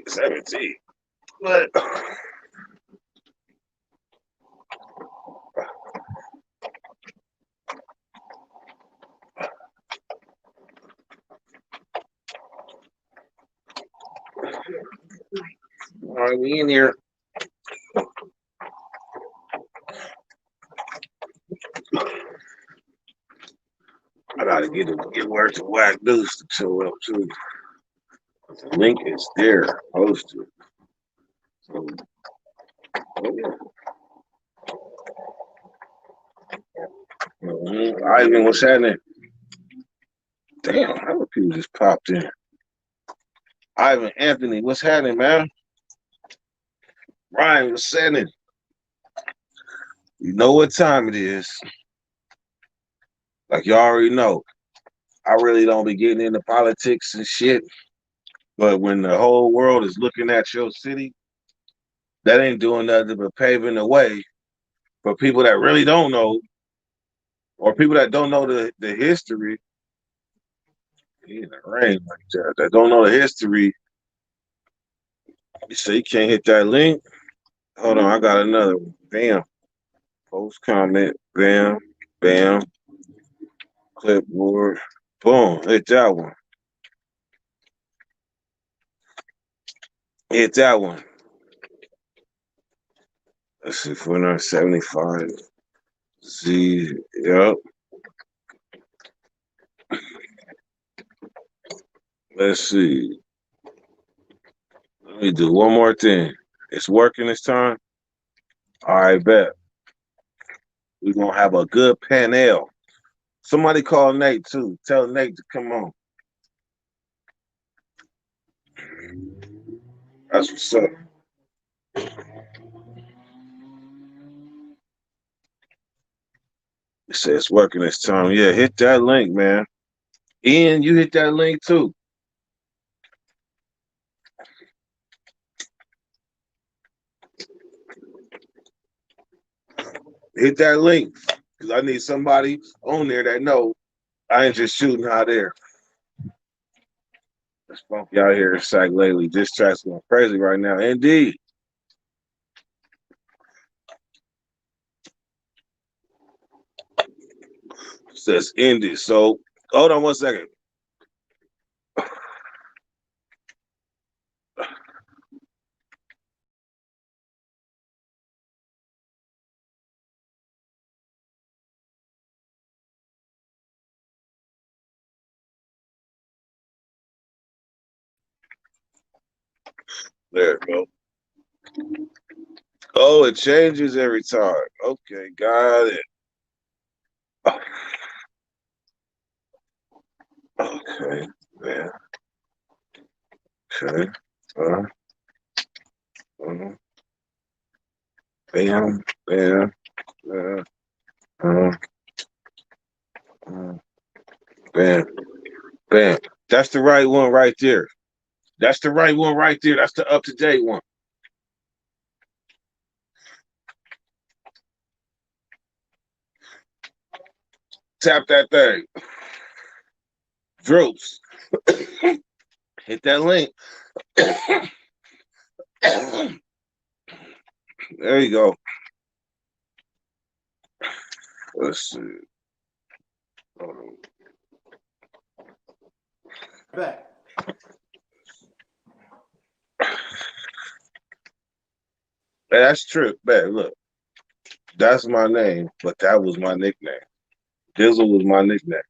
17. But all right, we in here. I gotta get word to Whack Deuce to show up too. The link is there, posted. So, oh, yeah. Ivan, what's happening? Damn, how many people just popped in? Ivan, Anthony, what's happening, man? Ryan, what's happening? You know what time it is. Like you already know. I really don't be getting into politics and shit. But when the whole world is looking at your city, that ain't doing nothing but paving the way for people that really don't know, or people that don't know the history. In the rain like that don't know the history. You say you can't hit that link. Hold on, I got another one. Bam. Post comment. Bam. Bam. Clipboard. Boom. Hit that one. Hit that one. Let's see, 475. Z. Yep. Let's see. Let me do one more thing. It's working this time. All right, bet. We're going to have a good panel. Somebody call Nate, too. Tell Nate to come on. That's what's up. It says it's working this time. Yeah, hit that link, man. Ian, you hit that link, too. Hit that link. Because I need somebody on there that know I ain't just shooting out there. It's funky out here in Sac lately. This track's going crazy right now. Indeed. Says ended. So hold on one second. There we go. Oh, it changes every time. Okay, got it. Okay, yeah. Okay. Uh, bam, bam, uh, uh, bam, bam. That's the right one right there. That's the right one right there. That's the up-to-date one. Tap that thing. Droops. Hit that link. There you go. Let's see. Back. That's true. Man, look, that's my name, but that was my nickname. Dizzle was my nickname.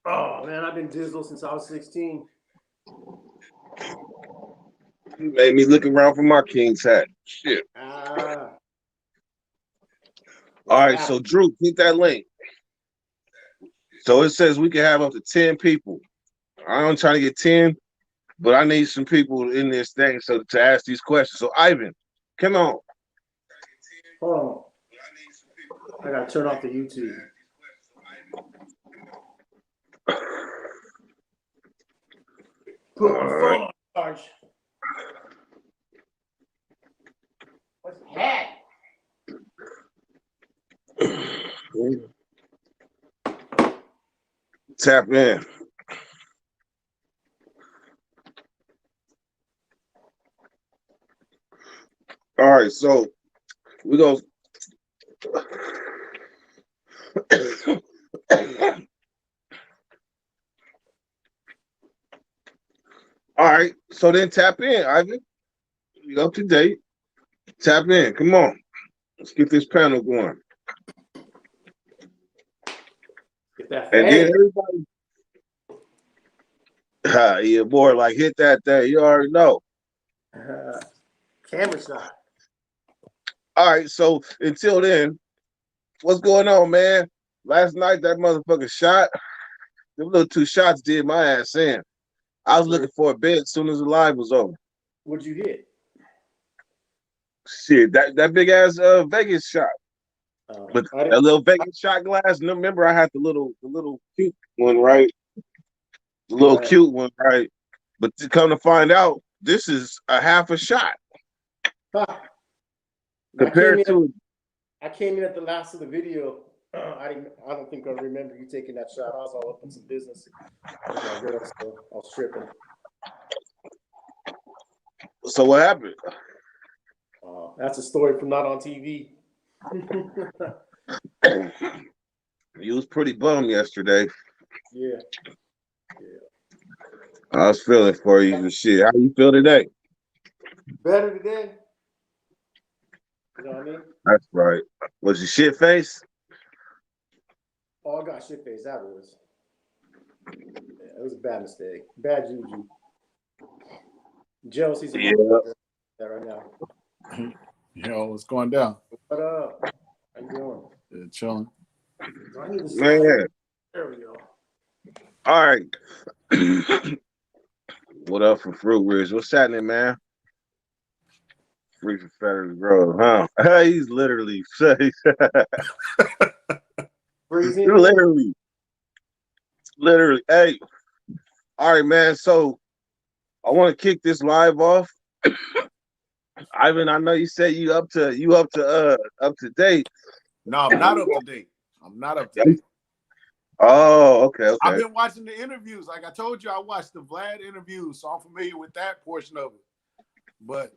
Oh man, I've been Dizzle since I was 16. You made me look around for my King's hat. Shit. Ah. All right, so Drew, hit that link. So it says we can have up to 10 people. I'm trying to get 10, but I need some people in this thing so to ask these questions. So Ivan, come on. Hold on. I gotta turn off the YouTube. Put my phone on charge. What's the hat? Tap in. All right, so we go. All right, so then tap in, Ivan. You up to date? Tap in. Come on, let's get this panel going. Get that And then fade. everybody, yeah, boy, like hit that thing. You already know. Camera shot. All right, so until then, what's going on, man? Last night that motherfucker shot. Them little two shots did my ass in. I was looking for a bed as soon as the live was over. What'd you hit? Shit, that big ass Vegas shot. But that little Vegas shot glass. Remember, I had the little cute one, right? The little cute one, right? But to come to find out, this is a half a shot compared to. I came in at the last of the video. I don't think I remember you taking that shot. I was all up in some business with my girl, so I was tripping. So what happened? That's a story from not on TV. You was pretty bummed yesterday. Yeah. I was feeling for you and shit. How you feel today? Better today. You know what I mean? That's right. Was your shit face? Oh, I got shit face. That was. Yeah, it was a bad mistake. Bad juju. Jealousy's that right now. Yo, what's going down? What up? How you doing? Yeah, chilling. Man. There we go. All right. What up for Fruit Ridge? What's happening, man? Free for Federal Grove, huh? He's literally freezing. Literally. Hey, all right, man. So I want to kick this live off. Ivan, I know you said you up to date. No, I'm not up to date. I'm not up to date. Oh, okay. I've been watching the interviews. Like I told you, I watched the Vlad interviews, so I'm familiar with that portion of it. But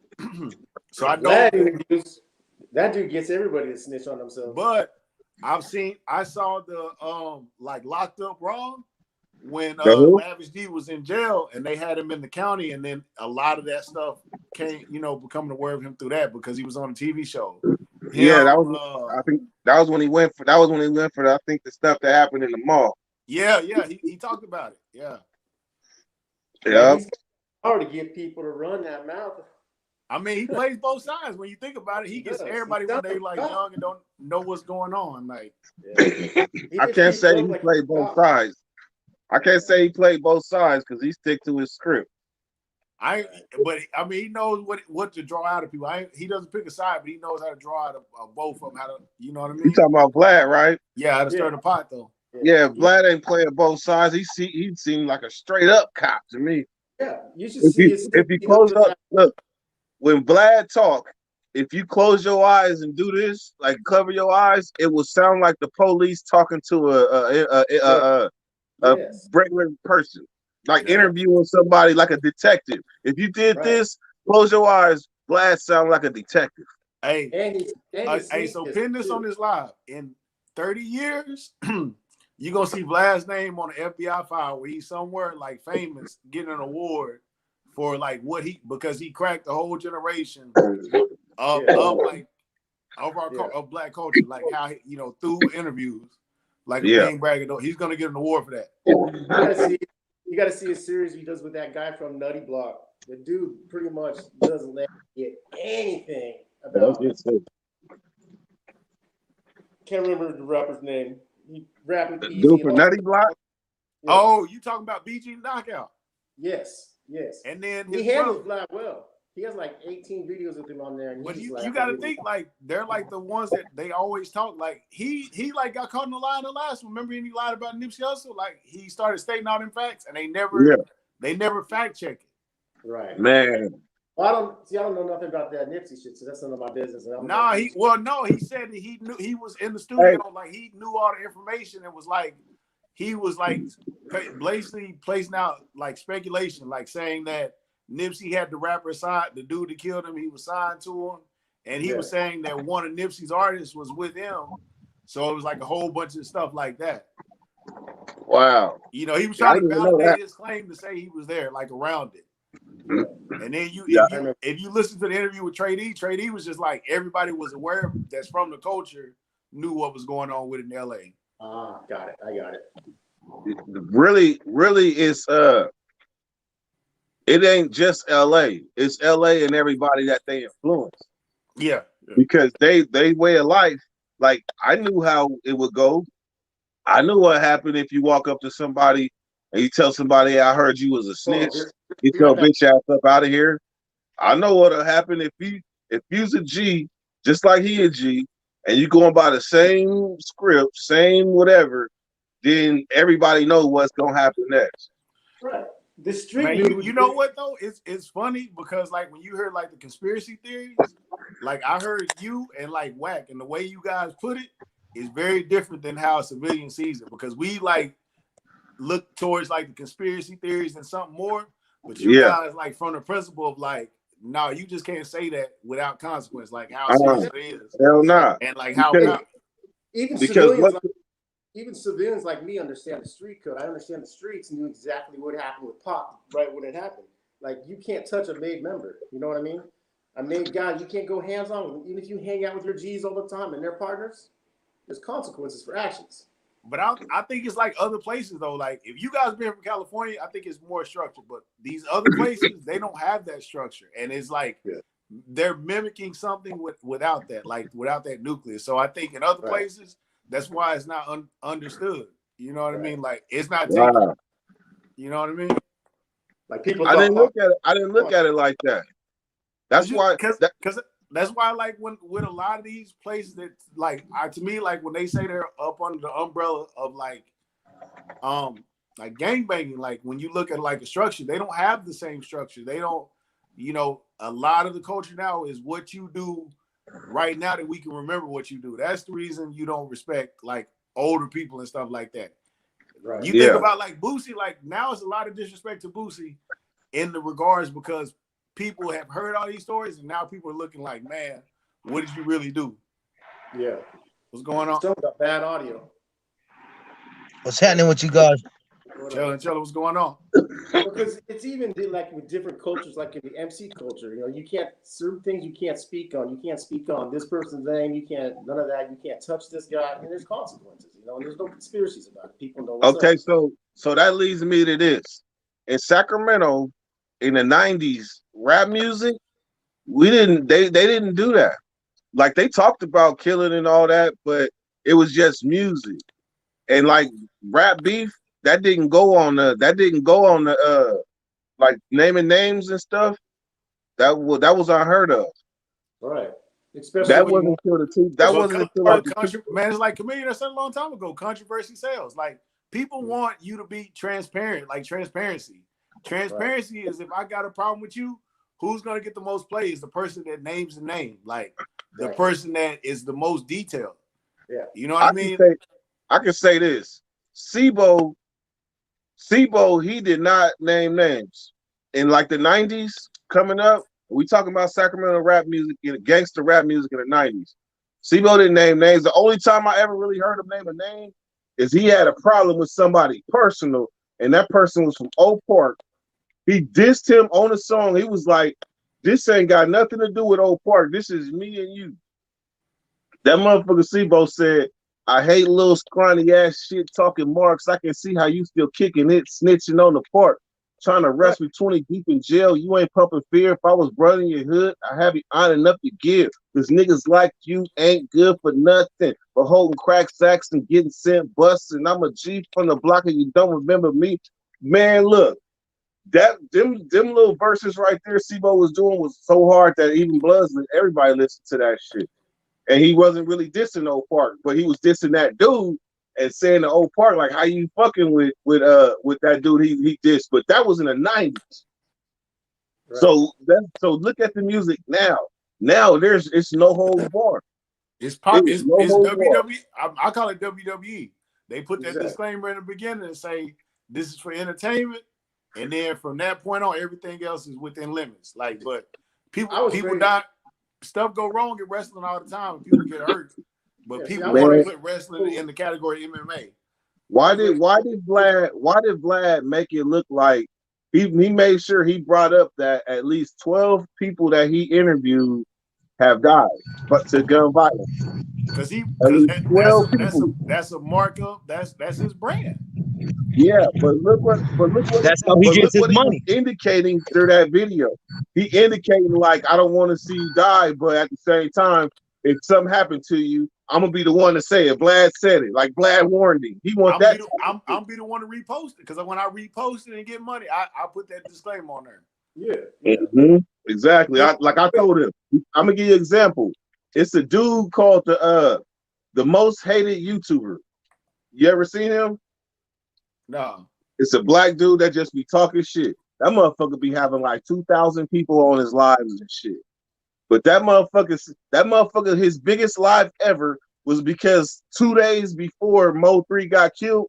so I know that dude gets everybody to snitch on themselves. But I saw the like Locked Up Raw when Lavish D was in jail and they had him in the county, and then a lot of that stuff came, becoming aware of him through that because he was on a TV show. That was I think that was when he went for I think the stuff that happened in the mall. Yeah, he talked about it. Yeah. Yeah. He's hard to get people to run that mouth. I mean, he plays both sides. When you think about it, he gets everybody when they like young and don't know what's going on. Like, I can't say he played both sides. I can't say he played both sides because he stick to his script. But he knows what to draw out of people. He doesn't pick a side, but he knows how to draw out of both of them. How to, you know what I mean? You talking about Vlad, right? Yeah, how to stir the pot though. Yeah, Vlad ain't playing both sides. He seemed like a straight up cop to me. Yeah, you should see if you close up, look, when Vlad talk, if you close your eyes and do this, like cover your eyes, it will sound like the police talking to a regular person, like interviewing somebody like a detective. If you did this, close your eyes, Vlad sound like a detective. Hey, so pin this on this live. In 30 years, you're going to see Vlad's name on the FBI file where he's somewhere like famous getting an award for like because he cracked the whole generation of black culture, like how through interviews, like a main braggadocio. He's gonna get an award for that. You gotta see a series he does with that guy from Nutty Block. The dude pretty much doesn't let you get anything about it. Can't remember the rapper's name. He rapping easy. Dude from Nutty Block? Yeah. Oh, you talking about BG Knockout? Yes. And then he handles Vlad well. He has like 18 videos with him on there. And you got to think like they're like the ones that they always talk. Like he like got caught in the lie in the last one. Remember when he lied about Nipsey Hussle? Like he started stating out in facts, and they never fact check it. Right, man. Well, I don't know nothing about that Nipsey shit, so that's none of my business. He said that he knew he was in the studio, like he knew all the information and was like. He was like blatantly placing out like speculation, like saying that Nipsey had the rapper signed, the dude that killed him, he was signed to him, and he was saying that one of Nipsey's artists was with him. So it was like a whole bunch of stuff like that. Wow. You know, he was trying to validate his claim to say he was there, like around it. And then if you listen to the interview with Trey D was just like everybody was aware that's from the culture knew what was going on with it in LA. Got it. I got it. Really, it's it ain't just LA. It's LA and everybody that they influence. Yeah. Because they way of life, like I knew how it would go. I knew what happened if you walk up to somebody and you tell somebody, hey, I heard you was a snitch. Get your bitch ass up out of here. I know what'll happen if you's a G, just like he a G, and you going by the same script, same whatever, then everybody knows what's gonna happen next. Right. The street. Man, you know what though? It's funny because like when you heard like the conspiracy theories, like I heard you and like Wack, and the way you guys put it is very different than how a civilian sees it, because we like look towards like the conspiracy theories and something more, but you guys like from the principle of like, no, you just can't say that without consequence, like how serious it is. Hell nah. And like how even civilians like me understand the street code. I understand the streets, knew exactly what happened with Pop right when it happened. Like you can't touch a made member. You know what I mean? A made guy, you can't go hands on. Even if you hang out with your G's all the time and their partners, there's consequences for actions. But I think it's like other places though. Like if you guys been from California, I think it's more structured. But these other places, they don't have that structure, and it's like they're mimicking something without that, like without that nucleus. So I think in other places, that's why it's not understood. You know what I mean? Like it's not taken. You know what I mean? Like people. I didn't look at it like that. That's why. Because that's why, like, when with a lot of these places that, like, to me, like when they say they're up under the umbrella of like gangbanging, like when you look at like a structure, they don't have the same structure. They don't, you know, a lot of the culture now is what you do right now that we can remember what you do. That's the reason you don't respect like older people and stuff like that. Right. You think about like Boosie, like now it's a lot of disrespect to Boosie in the regards because people have heard all these stories and now people are looking like, man, what did you really do? Yeah. What's going on? Still got bad audio. What's happening with you guys? Chella, what's going on? Because it's even like with different cultures, like in the MC culture, you know, you can't, certain things you can't speak on. You can't speak on this person's name. You can't, none of that. You can't touch this guy. And there's consequences, you know, and there's no conspiracies about it. People know what's up. So that leads me to this. In Sacramento, in the 90s, rap music, they didn't do that. Like they talked about killing and all that, but it was just music. And like rap beef, that didn't go on the like naming names and stuff. That was unheard of. Right. Especially that wasn't until the man, it's like Chameleon said a long time ago. Controversy sells. Like people want you to be transparent, like transparency. Transparency is if I got a problem with you, who's gonna get the most plays? The person that names the name, like the person that is the most detailed. Yeah, you know what I mean. I can say this: Sibo, he did not name names in like the 90s. Coming up, we talking about Sacramento rap music, gangster rap music in the 90s. Sibo didn't name names. The only time I ever really heard him name a name is he had a problem with somebody personal, and that person was from Oak Park. He dissed him on a song. He was like, "This ain't got nothing to do with Oak Park. This is me and you." That motherfucker Sibo said, "I hate little scrawny ass shit talking marks. I can see how you still kicking it, snitching on the park, trying to arrest me 20 deep in jail. You ain't pumping fear. If I was running your hood, I have you on enough to give. Because niggas like you ain't good for nothing but holding crack sacks and getting sent busts. And I'm a G from the block and you don't remember me." Man, look, them little verses right there Sibo was doing was so hard that even Bloods, everybody listened to that shit. And he wasn't really dissing Oak Park, but he was dissing that dude and saying to Oak Park, like, how you fucking with that dude he dissed. But that was in the 90s. Right. So look at the music now. Now it's no holds barred. It's WWE. I call it WWE. They put that disclaimer in the beginning and say this is for entertainment, and then from that point on, everything else is within limits. Like, but people stuff go wrong in wrestling all the time and people get hurt. But people man, want to put wrestling in the category of MMA. Why did Vlad make it look like he made sure he brought up that at least 12 people that he interviewed have died, but to gun violence. Because that's a markup. That's his brand. Yeah, but look what That's how he gets his he was money. indicating through that video. He indicating like, I don't want to see you die, but at the same time, if something happened to you, I'm gonna be the one to say it. Vlad said it, like Vlad warned him. He wants that. I'm be the one to repost it because when I repost it and get money, I put that disclaimer on there. Yeah. Mm-hmm. Exactly. I told him. I'm gonna give you an example. It's a dude called the most hated YouTuber. You ever seen him? No. It's a black dude that just be talking shit. That motherfucker be having like 2,000 people on his lives and shit. But that motherfucker, his biggest live ever was because 2 days before Mo3 got killed,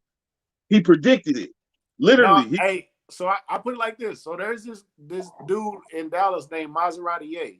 he predicted it. Literally. So I put it like this. So there's this dude in Dallas named Maserati A.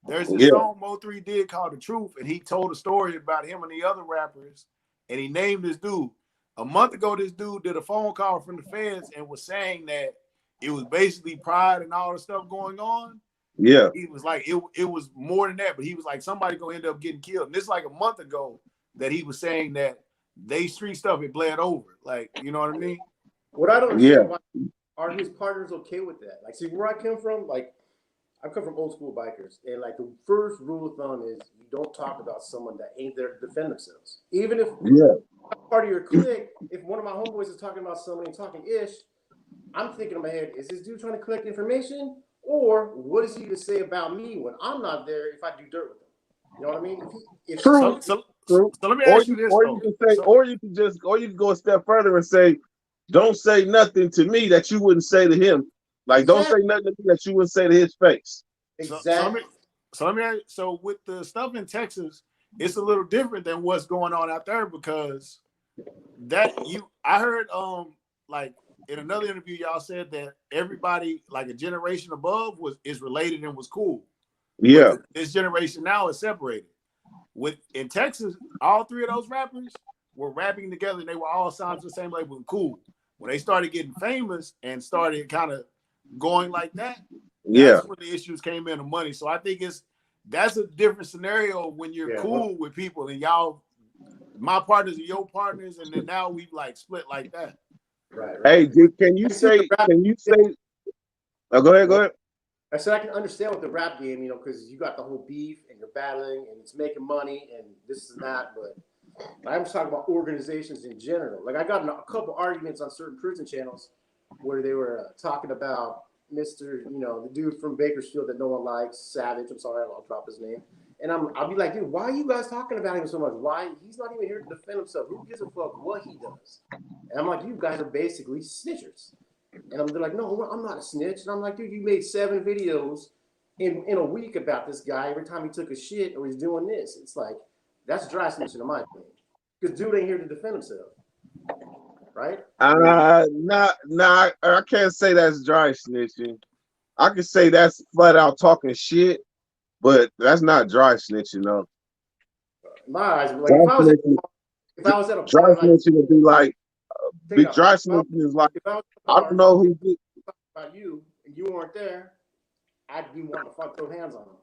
There's this song Mo3 did called The Truth, and he told a story about him and the other rappers, and he named this dude. A month ago, this dude did a phone call from the feds and was saying that it was basically pride and all the stuff going on. Yeah. He was like, it was more than that, but he was like, somebody gonna end up getting killed. And this is like a month ago that he was saying that they street stuff it bled over. Like, you know what I mean? What I don't understand, why are his partners okay with that? Like, see, where I come from, like, I come from old school bikers, and like the first rule of thumb is you don't talk about someone that ain't there to defend themselves. Even if part of your clique, if one of my homeboys is talking about somebody and talking ish, I'm thinking in my head, is this dude trying to collect information? Or what is he to say about me when I'm not there if I do dirt with him? You know what I mean? True. So let me ask you this, or you can go a step further and say, don't say nothing to me that you wouldn't say to him. Like, don't say nothing to me that you wouldn't say to his face. Exactly. So with the stuff in Texas, it's a little different than what's going on out there because I heard like in another interview y'all said that everybody like a generation above is related and was cool. Yeah. But this generation now is separated. In Texas, all three of those rappers were rapping together and they were all signed to the same label and cool. When they started getting famous and started kind of going like that, that's when the issues came in of money. So I think that's a different scenario when you're cool with people and y'all, my partners are your partners, and then now we like split like that. Right. Hey, can you say? Oh, go ahead. I said I can understand with the rap game, you know, because you got the whole beef and you're battling and it's making money and this and that. But I'm just talking about organizations in general. Like I got in a couple arguments on certain prison channels where they were talking about Mr. You know, the dude from Bakersfield that no one likes, Savage. I'm sorry, I'll drop his name. And I'll be like, dude, why are you guys talking about him so much? Why? He's not even here to defend himself. Who gives a fuck what he does? And I'm like, you guys are basically snitchers. And they're like, no, I'm not a snitch. And I'm like, dude, you made 7 videos in a week about this guy every time he took a shit or he's doing this. It's like, that's dry snitching in my opinion. Because dude ain't here to defend himself. Right? I can't say that's dry snitching. I can say that's flat out talking shit, but that's not dry snitching, though. In my eyes, like if I was at a dry snitching would be like big dry snitching is like I don't know who did about you and you weren't there, I'd be wanting to throw hands on him.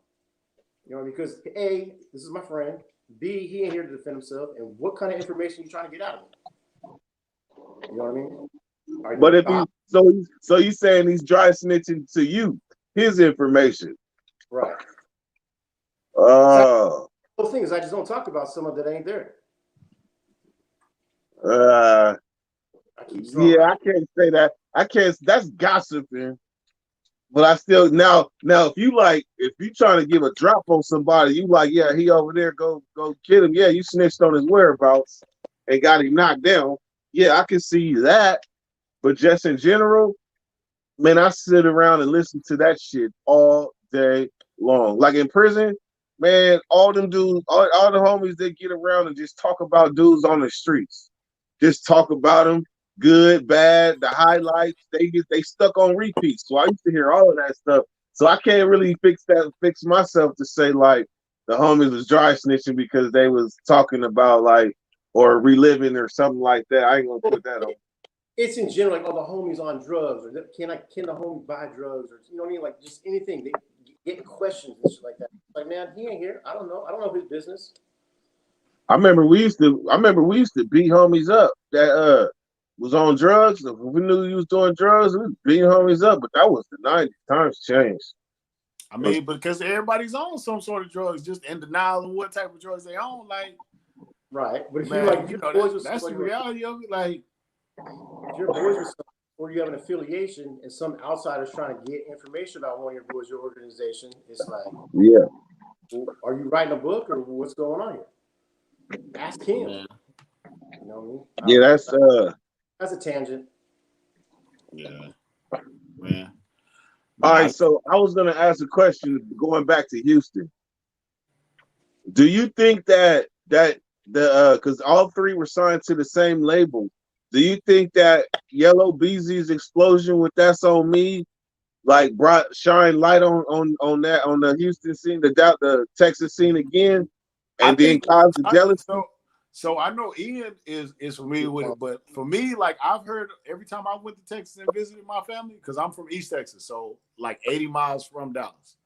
You know, because A, this is my friend. B, he ain't here to defend himself. And what kind of information you trying to get out of him? You know what I mean? But if so he's saying he's dry snitching to you, his information. Right. The whole thing is I just don't talk about someone that ain't there. I can't say that. That's gossiping. But I still now if you trying to give a drop on somebody, you like, yeah, he over there, go get him. Yeah, you snitched on his whereabouts and got him knocked down. Yeah, I can see that. But just in general, man, I sit around and listen to that shit all day long. Like in prison, man, all them dudes, all the homies, they get around and just talk about dudes on the streets. Just talk about them, good, bad, the highlights. They stuck on repeat. So I used to hear all of that stuff So I can't really fix myself to say like the homies was dry snitching because they was talking about like or reliving or something like that. I ain't gonna put that on. It's in general, like, oh, the homie's on drugs, or can the homie buy drugs, or you know what I mean, like just anything. They get questions and shit like that. Like, man, he ain't here. I don't know. I don't know his business. I remember we used to beat homies up that was on drugs. If we knew he was doing drugs, we was beating homies up. But that was the 90s. Times changed. I mean, because everybody's on some sort of drugs, just in denial of what type of drugs they own. Like, right? But if man, you know, that's the reality of it. Like, if your boys with somebody, or you have an affiliation, and some outsiders trying to get information about one of your boys, your organization, it's like, yeah, well, are you writing a book, or what's going on here? Ask him. man. You know what I mean? Yeah, that's a tangent. Yeah, man. All right, so I was gonna ask a question going back to Houston. Do you think that the because all three were signed to the same label, do you think that Yellow Beezy's explosion with That's On Me like brought shine light on the Houston scene, the Texas scene again, and then caused the jealousy? So I know Ian is familiar with it, but for me, like I've heard every time I went to Texas and visited my family, because I'm from East Texas, so like 80 miles from Dallas.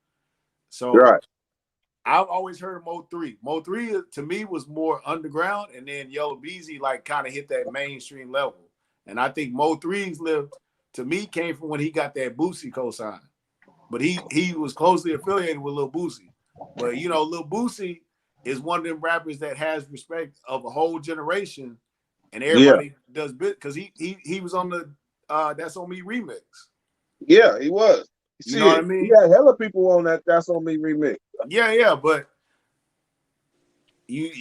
So right. I've always heard of Mo 3. Mo 3 to me was more underground, and then Yellow Beezy like kind of hit that mainstream level. And I think Mo 3's lift to me came from when he got that Boosie cosign. But he was closely affiliated with Lil Boosie. But you know, Lil Boosie is one of them rappers that has respect of a whole generation, and everybody does bit because he was on the That's On Me remix. Yeah, he was. You know what I mean? He had hella people on that That's On Me remix. Yeah, but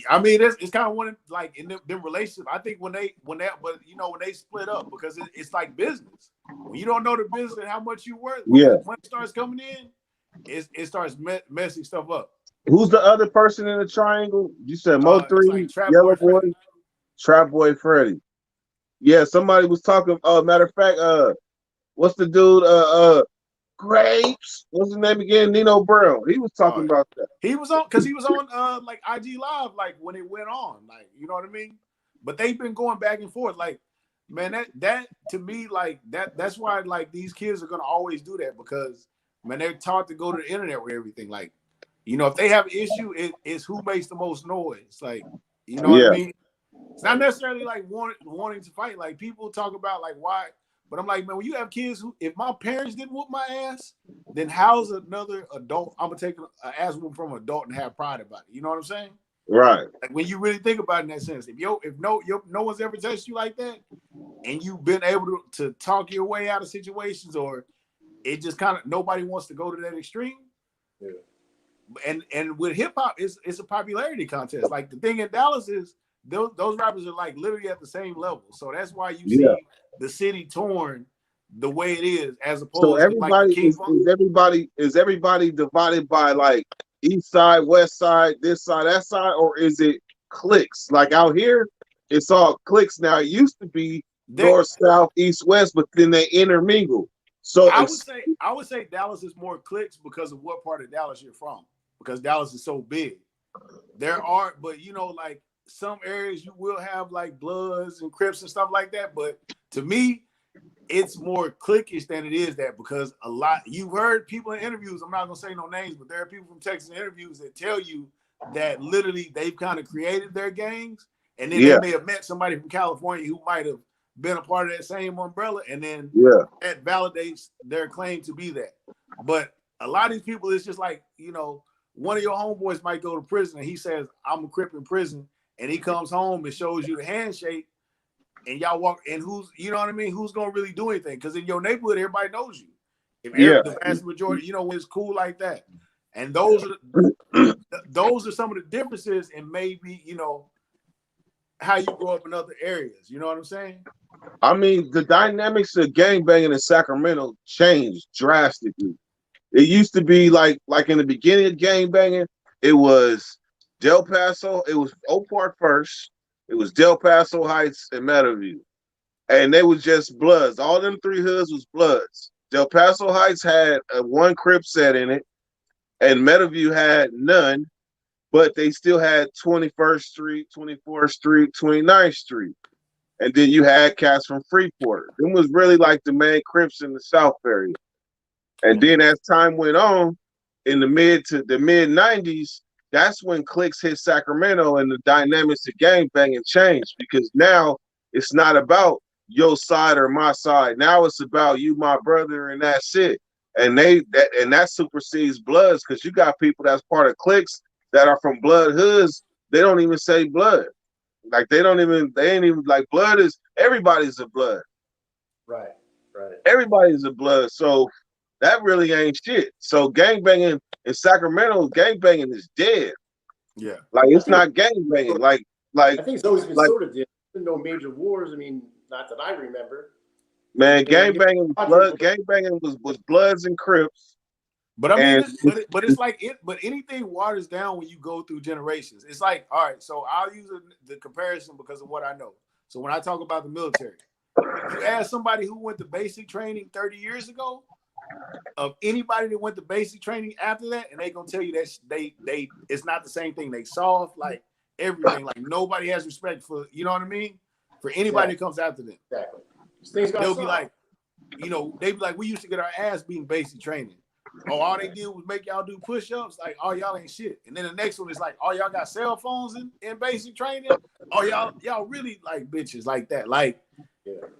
I mean, it's kind of one of, like in them relationships. I think when they split up, because it's like business. When you don't know the business and how much you worth, when the money starts coming in, it starts messing stuff up. Who's the other person in the triangle? You said Mo 3, like Yellow Boy, Trap Boy Freddy. Yeah, somebody was talking. Matter of fact, what's the dude? Grapes. What's his name again? Nino Brown. He was talking about that. He was on because he was on like IG Live, like when it went on, like you know what I mean. But they've been going back and forth, like man. That to me, like that's why like these kids are gonna always do that, because man, they're taught to go to the internet with everything. Like, you know, if they have an issue, it's who makes the most noise. Like, you know what I mean? It's not necessarily like wanting to fight. Like people talk about like why. But I'm like, man, when you have kids who, if my parents didn't whoop my ass, then how's another adult? I'm gonna take an ass whooping from an adult and have pride about it. You know what I'm saying? Right. Like when you really think about it in that sense, if no one's ever touched you like that, and you've been able to talk your way out of situations, or it just kind of nobody wants to go to that extreme. Yeah. And with hip hop, it's a popularity contest. Like the thing in Dallas is those rappers are like literally at the same level. So that's why you see the city torn the way it is, as opposed to like is everybody divided by like east side, west side, this side, that side, or is it cliques? Like out here, it's all cliques now. It used to be north, south, east, west, but then they intermingle. So I would say Dallas is more cliques because of what part of Dallas you're from, because Dallas is so big. There are, but you know, like some areas you will have like Bloods and Crips and stuff like that, but to me, it's more cliquish than it is that, because a lot you've heard people in interviews. I'm not gonna say no names, but there are people from Texas in interviews that tell you that literally they've kind of created their gangs, and then they may have met somebody from California who might have been a part of that same umbrella, and then that validates their claim to be that. But a lot of these people, it's just like, you know, one of your homeboys might go to prison and he says, I'm a Crip in prison, and he comes home and shows you the handshake, and y'all walk, and who's, you know what I mean? Who's gonna really do anything? Because in your neighborhood, everybody knows you. If the vast majority, you know, when it's cool like that. And those are some of the differences in maybe, you know, how you grow up in other areas. You know what I'm saying? I mean, the dynamics of gangbanging in Sacramento changed drastically. It used to be like in the beginning of gangbanging, it was Del Paso, it was Oak Park first, it was Del Paso Heights and Meadowview. And they was just Bloods. All them three hoods was Bloods. Del Paso Heights had one Crip set in it, and Meadowview had none, but they still had 21st Street, 24th Street, 29th Street. And then you had cats from Freeport. Them was really like the main Crips in the South area. And then as time went on, in the mid 90s, that's when cliques hit Sacramento and the dynamics of gangbanging changed, because now it's not about your side or my side. Now it's about you, my brother, and that's it. And that supersedes Bloods, because you got people that's part of cliques that are from Blood hoods. They don't even say Blood. Like they ain't even like Blood is, everybody's a Blood. Right. Everybody's a Blood. So that really ain't shit. So gangbanging in Sacramento, gangbanging is dead. Yeah. Like it's not gangbanging. Like I think it's always been sort of dead. There's no major wars. I mean, not that I remember. Man, gangbanging was Bloods and Crips. But I mean, but it's like it. But anything waters down when you go through generations. It's like, all right. So I'll use the comparison because of what I know. So when I talk about the military, you ask somebody who went to basic training 30 years ago, of anybody that went to basic training after that, and they gonna tell you that they it's not the same thing. They soft, like everything. Like nobody has respect for, you know what I mean, for anybody that comes after them. Exactly. They'll be like, you know, they be like, we used to get our ass beating basic training. Oh, all they did was make y'all do push-ups. Like, oh, y'all ain't shit. And then the next one is like, oh, y'all got cell phones in basic training. Oh, y'all really like bitches like that. Like,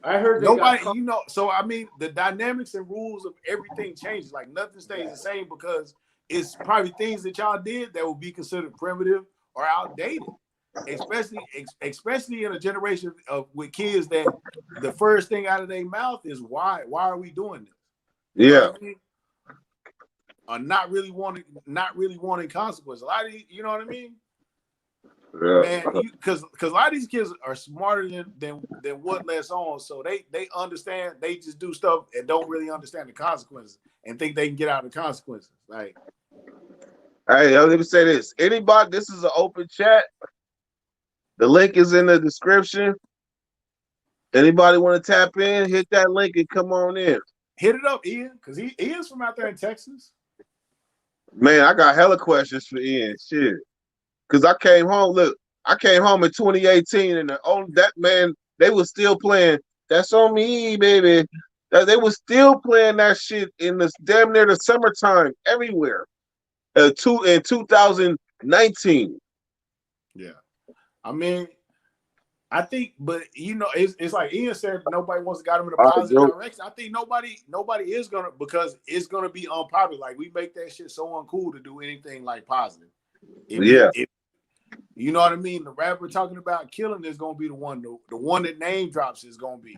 I heard nobody, you know. So I mean, the dynamics and rules of everything changes. Like nothing stays the same, because it's probably things that y'all did that would be considered primitive or outdated. Especially in a generation of with kids that the first thing out of their mouth is why are we doing this? You know what I mean? Not really wanting consequences. A lot of you know what I mean? Yeah. Man, because a lot of these kids are smarter than what lets on, so they understand. They just do stuff and don't really understand the consequences and think they can get out of the consequences. Like, hey, let me say this: anybody, this is an open chat. The link is in the description. Anybody want to tap in? Hit that link and come on in. Hit it up, Ian, because Ian's from out there in Texas. Man, I got hella questions for Ian. Shit. Because I came home in 2018, and they was still playing That's On Me, baby. They was still playing that shit in this damn near the summertime everywhere. In 2019. Yeah. I mean, I think, but you know, it's like Ian said, nobody wants to got him in a positive direction. I think nobody is gonna, because it's gonna be unpopular. Like we make that shit so uncool to do anything like positive. If you know what I mean, the rapper talking about killing is gonna be the one that name drops is gonna be.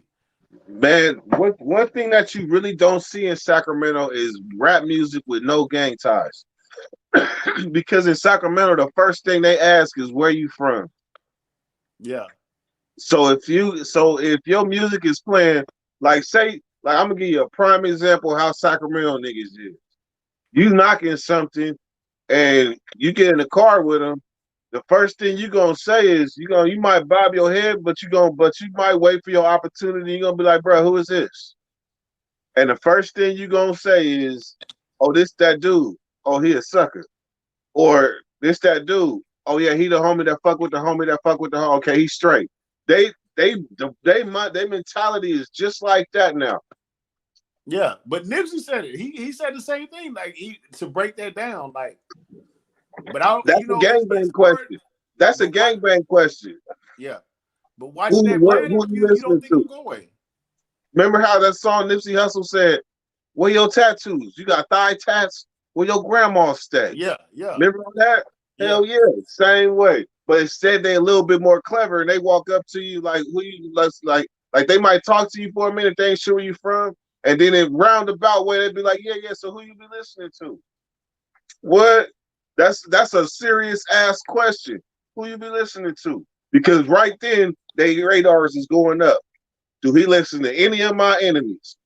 Man, one thing that you really don't see in Sacramento is rap music with no gang ties. Because in Sacramento, the first thing they ask is where you from. Yeah. So if your music is playing, like I'm gonna give you a prime example how Sacramento niggas is. You knocking something and you get in the car with them, the first thing you gonna say is you might bob your head, but you might wait for your opportunity. You're gonna be like, bro, who is this? And the first thing you gonna say is, oh, this that dude. Oh, he a sucker. Or this that dude. Oh yeah, he the homie that fuck with the homie that fuck with the homie. Okay, he's straight. Their mentality is just like that now. Yeah, but Nipsey said it. He said the same thing. Like to break that down. Like, but that's a gangbang question. That's a gangbang question. Yeah, but watching that brand you don't think it'll go away. Remember how that song Nipsey Hussle said, "Where your tattoos? You got thigh tats? Where your grandma stay?" Yeah. Remember that? Yeah. Hell yeah, same way. But instead, they a little bit more clever, and they walk up to you like, "Who you?" Like they might talk to you for a minute. They ain't sure where you from, and then in roundabout way, they'd be like, "Yeah. So who you be listening to?" What? That's a serious ass question. Who you be listening to? Because right then, their radars is going up. Do he listen to any of my enemies?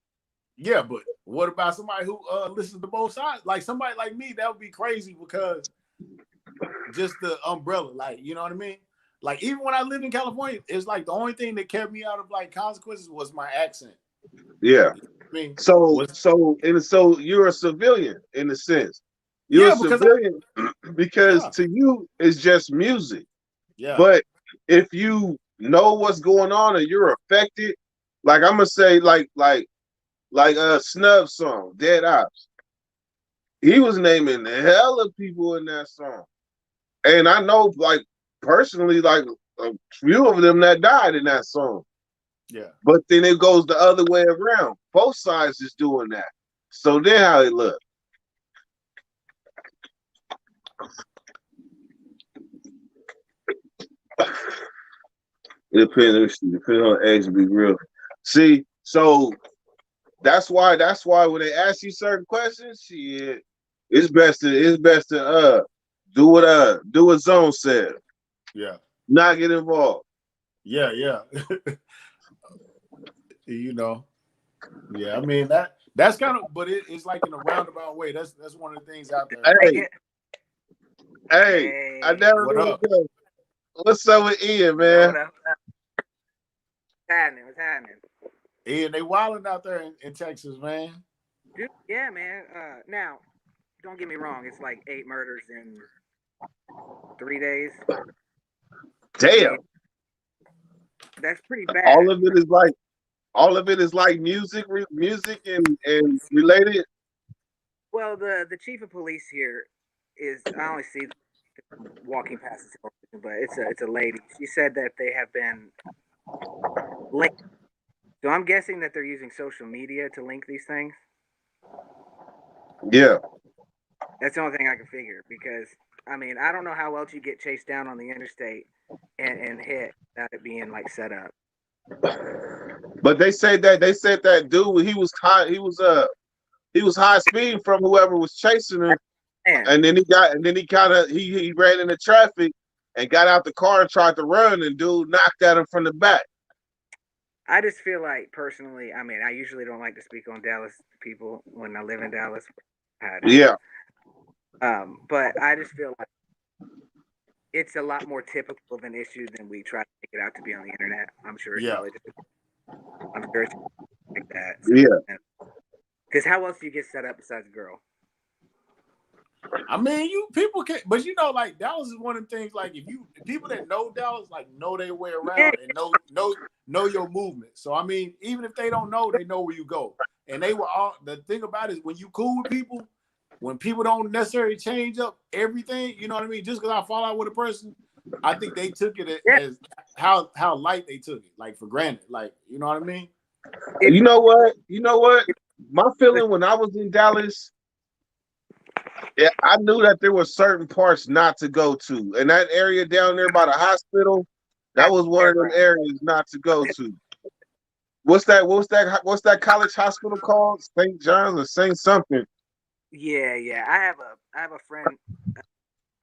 Yeah, but what about somebody who listens to both sides? Like somebody like me, that would be crazy because just the umbrella, like, you know what I mean? Like even when I lived in California, it's like the only thing that kept me out of like consequences was my accent. Yeah. mean? So you're a civilian in a sense. You're a Yeah, because civilian because yeah, to you it's just music. yeah, But if you know what's going on and you're affected, like I'm gonna say, like a Snub song, Dead Ops. He was naming the hell of people in that song, and I know, like personally, like a few of them that died in that song. yeah. But then it goes the other way around. Both sides is doing that. So then how it look? It depends on age to be real. See, so that's why when they ask you certain questions, shit, it's best to do what Zone said. Yeah. Not get involved. Yeah, yeah. You know. Yeah, I mean that's kind of, but it's like in a roundabout way. That's one of the things out there. Hey, hey, I Hey, never What really up? go. What's up with Ian, man? what up? What's happening? What's happening? And they wilding out there in Texas, man. Dude, yeah, man. Now, don't get me wrong. It's like 8 murders in 3 days. I Damn. mean, that's pretty bad. All of it is like music and related. Well, the chief of police here is, I only see walking past the television, but it's a lady. She said that they have been linked. So I'm guessing that they're using social media to link these things. Yeah. That's the only thing I can figure because I mean I don't know how else you get chased down on the interstate and hit without it being like set up. But they said that dude he was high speed from whoever was chasing him, Man, and then he ran into traffic and got out the car and tried to run, and dude knocked at him from the back. I just feel like personally, I mean I usually don't like to speak on Dallas people when I live in Dallas. How it is. Yeah. But I just feel like it's a lot more typical of an issue than we try to make it out to be on the internet. I'm sure it's Yeah. probably just, I'm sure it's like that. Yeah. Because how else do you get set up besides a girl? I mean, you people can, but you know, like Dallas is one of the things. Like if people that know Dallas, like know their way Yeah, around and know your movement. So I mean, even if they don't know, they know where you go. And they were all the thing about it is when you cool with people, when people don't necessarily change up everything, you know what I mean? Just because I fall out with a person, I think they took it yeah. as how light they took it, like for granted. Like, you know what I mean? You know what? You know what? My feeling when I was in Dallas, yeah, I knew that there were certain parts not to go to. And that area down there by the hospital, that That's was one of them fairground. areas not to go to. What's that college hospital called? St. John's or St. something. Yeah, yeah. I have a friend,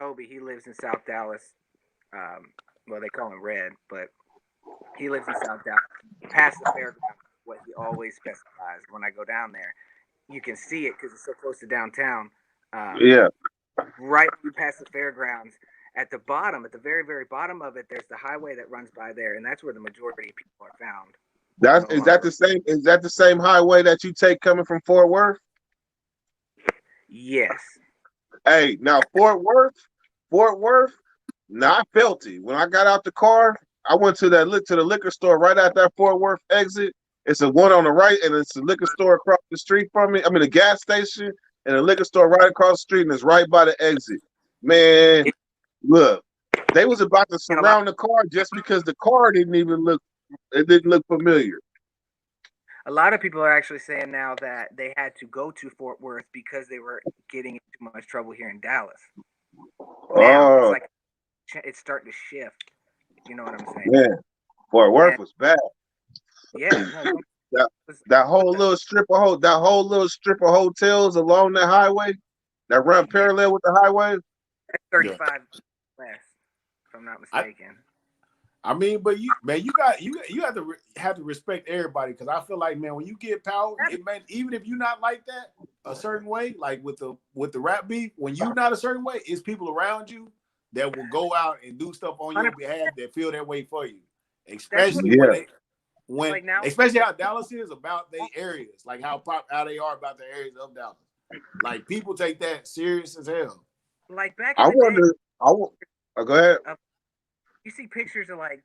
Toby. He lives in South Dallas. Well, they call him Red, but he lives in South Dallas. Past the fairground, what he always specifies when I go down there. You can see it because it's so close to downtown. Um, Yeah. right when you pass the fairgrounds, at the bottom, at the very, very bottom of it, there's the highway that runs by there, and that's where the majority of people are found. That's No is that longer. the same is that the same highway that you take coming from Fort Worth? Yes. Hey, now Fort Worth, now I felt it. When I got out the car, I went to the liquor store right at that Fort Worth exit. It's a one on the right, and it's a liquor store across the street from me. I mean, a gas station and a liquor store right across the street, and it's right by the exit. Man, look, they was about to And a lot, surround the car just because the car didn't look familiar. a lot of people are actually saying now that they had to go to Fort Worth because they were getting in too much trouble here in Dallas. Now it's Oh like it's starting to shift. You know what I'm saying? man, Fort Worth And was bad. yeah, no, That that whole little strip of hotels along that highway that run yeah, parallel with the highway. that's Yeah. 35 less, if I'm not I mistaken. I mean, but you have to respect everybody because I feel like, man, when you get power, it man, even if you're not like that a certain way, like with the rap beef, when you're not a certain way, it's people around you that will go out and do stuff on your 100%. behalf that feel that way for you. That's what Especially when Yeah, they when like now, especially how Dallas is about their areas, like how they are about the areas of Dallas. Like people take that serious as hell. Like back in the day, go ahead. You see pictures of like,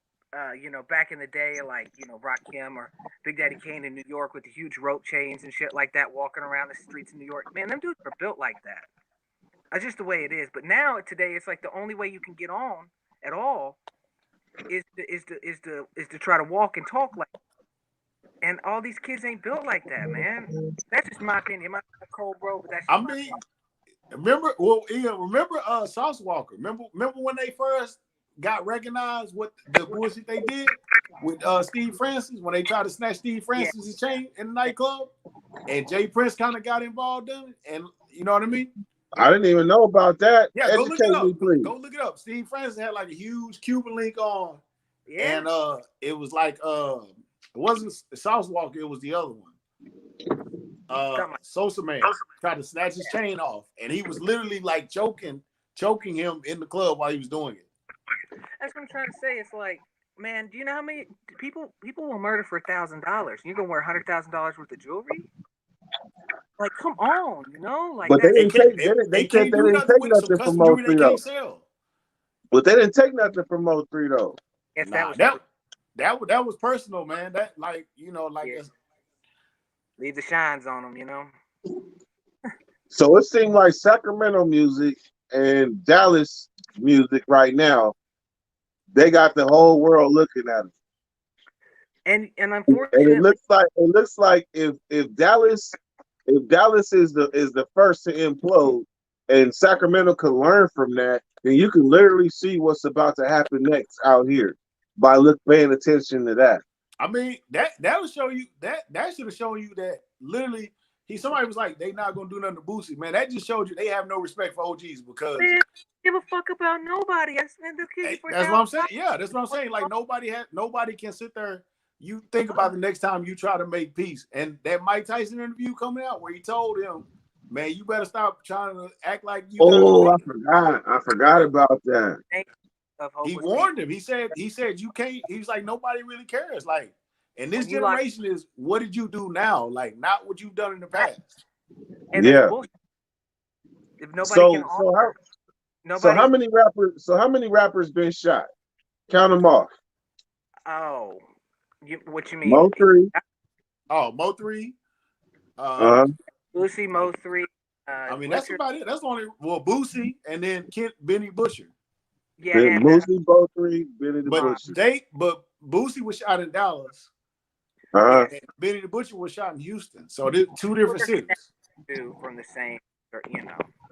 back in the day, like Rakim or Big Daddy Kane in New York with the huge rope chains and shit like that, walking around the streets of New York. Man, them dudes are built like that. That's just the way it is. But now today, it's like the only way you can get on at all is to try to walk and talk like. And all these kids ain't built like that, man. That's just my opinion. My cold bro, but that's just my opinion. Remember Sauce Walker? Remember when they first got recognized what the bullshit they did with Steve Francis when they tried to snatch Steve Francis' chain in the nightclub, and Jay Prince kind of got involved in it, and you know what I mean? I didn't even know about that. Yeah, go look it up. Go look it up. Steve Francis had like a huge Cuban link on, and it was like it wasn't Sauce Walker, it was the other one. Sosa Man tried to snatch his chain off, and he was literally like choking him in the club while he was doing it. That's what I'm trying to say. It's like, man, do you know how many people will murder for $1,000? You're gonna wear $100,000 worth of jewelry? Like, come on, like. But they didn't take nothing from Mo 3 though. But they didn't take nothing from Mo 3 though. Yes, that was personal, man. That leave the shines on them, So it seemed like Sacramento music and Dallas music right now, they got the whole world looking at them. And unfortunately, and it looks like if Dallas is the first to implode, and Sacramento can learn from that, then you can literally see what's about to happen next out here by paying attention to that. I mean, that will show you that should have shown you that literally somebody was like, they not gonna do nothing to Boosie. Man, that just showed you they have no respect for OGs because man, give a fuck about nobody. That's what I'm saying. Yeah, that's what I'm saying. Like nobody can sit there. You think about the next time you try to make peace, and that Mike Tyson interview coming out where he told him, man, you better stop trying to act like you. Oh, I forgot about that. He warned him. He said you can't. He's like, nobody really cares. Like, and this generation is, what did you do now? Like, not what you've done in the past. And if nobody so how many rappers been shot? Count them off. Oh, what you mean? Mo 3. Oh, Mo 3. Boosie, Mo 3. I mean, that's about it. That's only Boosie and then Benny Butcher. Yeah, and Boosie, Mo 3, Benny the Butcher. But Boosie was shot in Dallas. And Benny the Butcher was shot in Houston. So they're two different cities. From the same,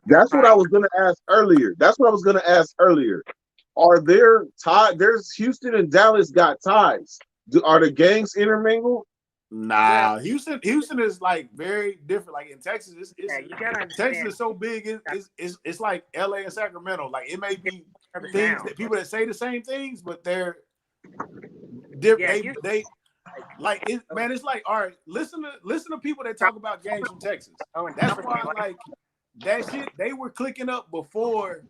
That's what I was gonna ask earlier. Are there ties? There's Houston and Dallas got ties. Are the gangs intermingled? Nah, Houston is like very different. Like in Texas, you gotta understand. Texas is so big. It's like LA and Sacramento. Like it may be things that people that say the same things, but they're different. They like it, man. It's like, all right, listen to people that talk about gangs from Texas. That's why like that shit they were clicking up before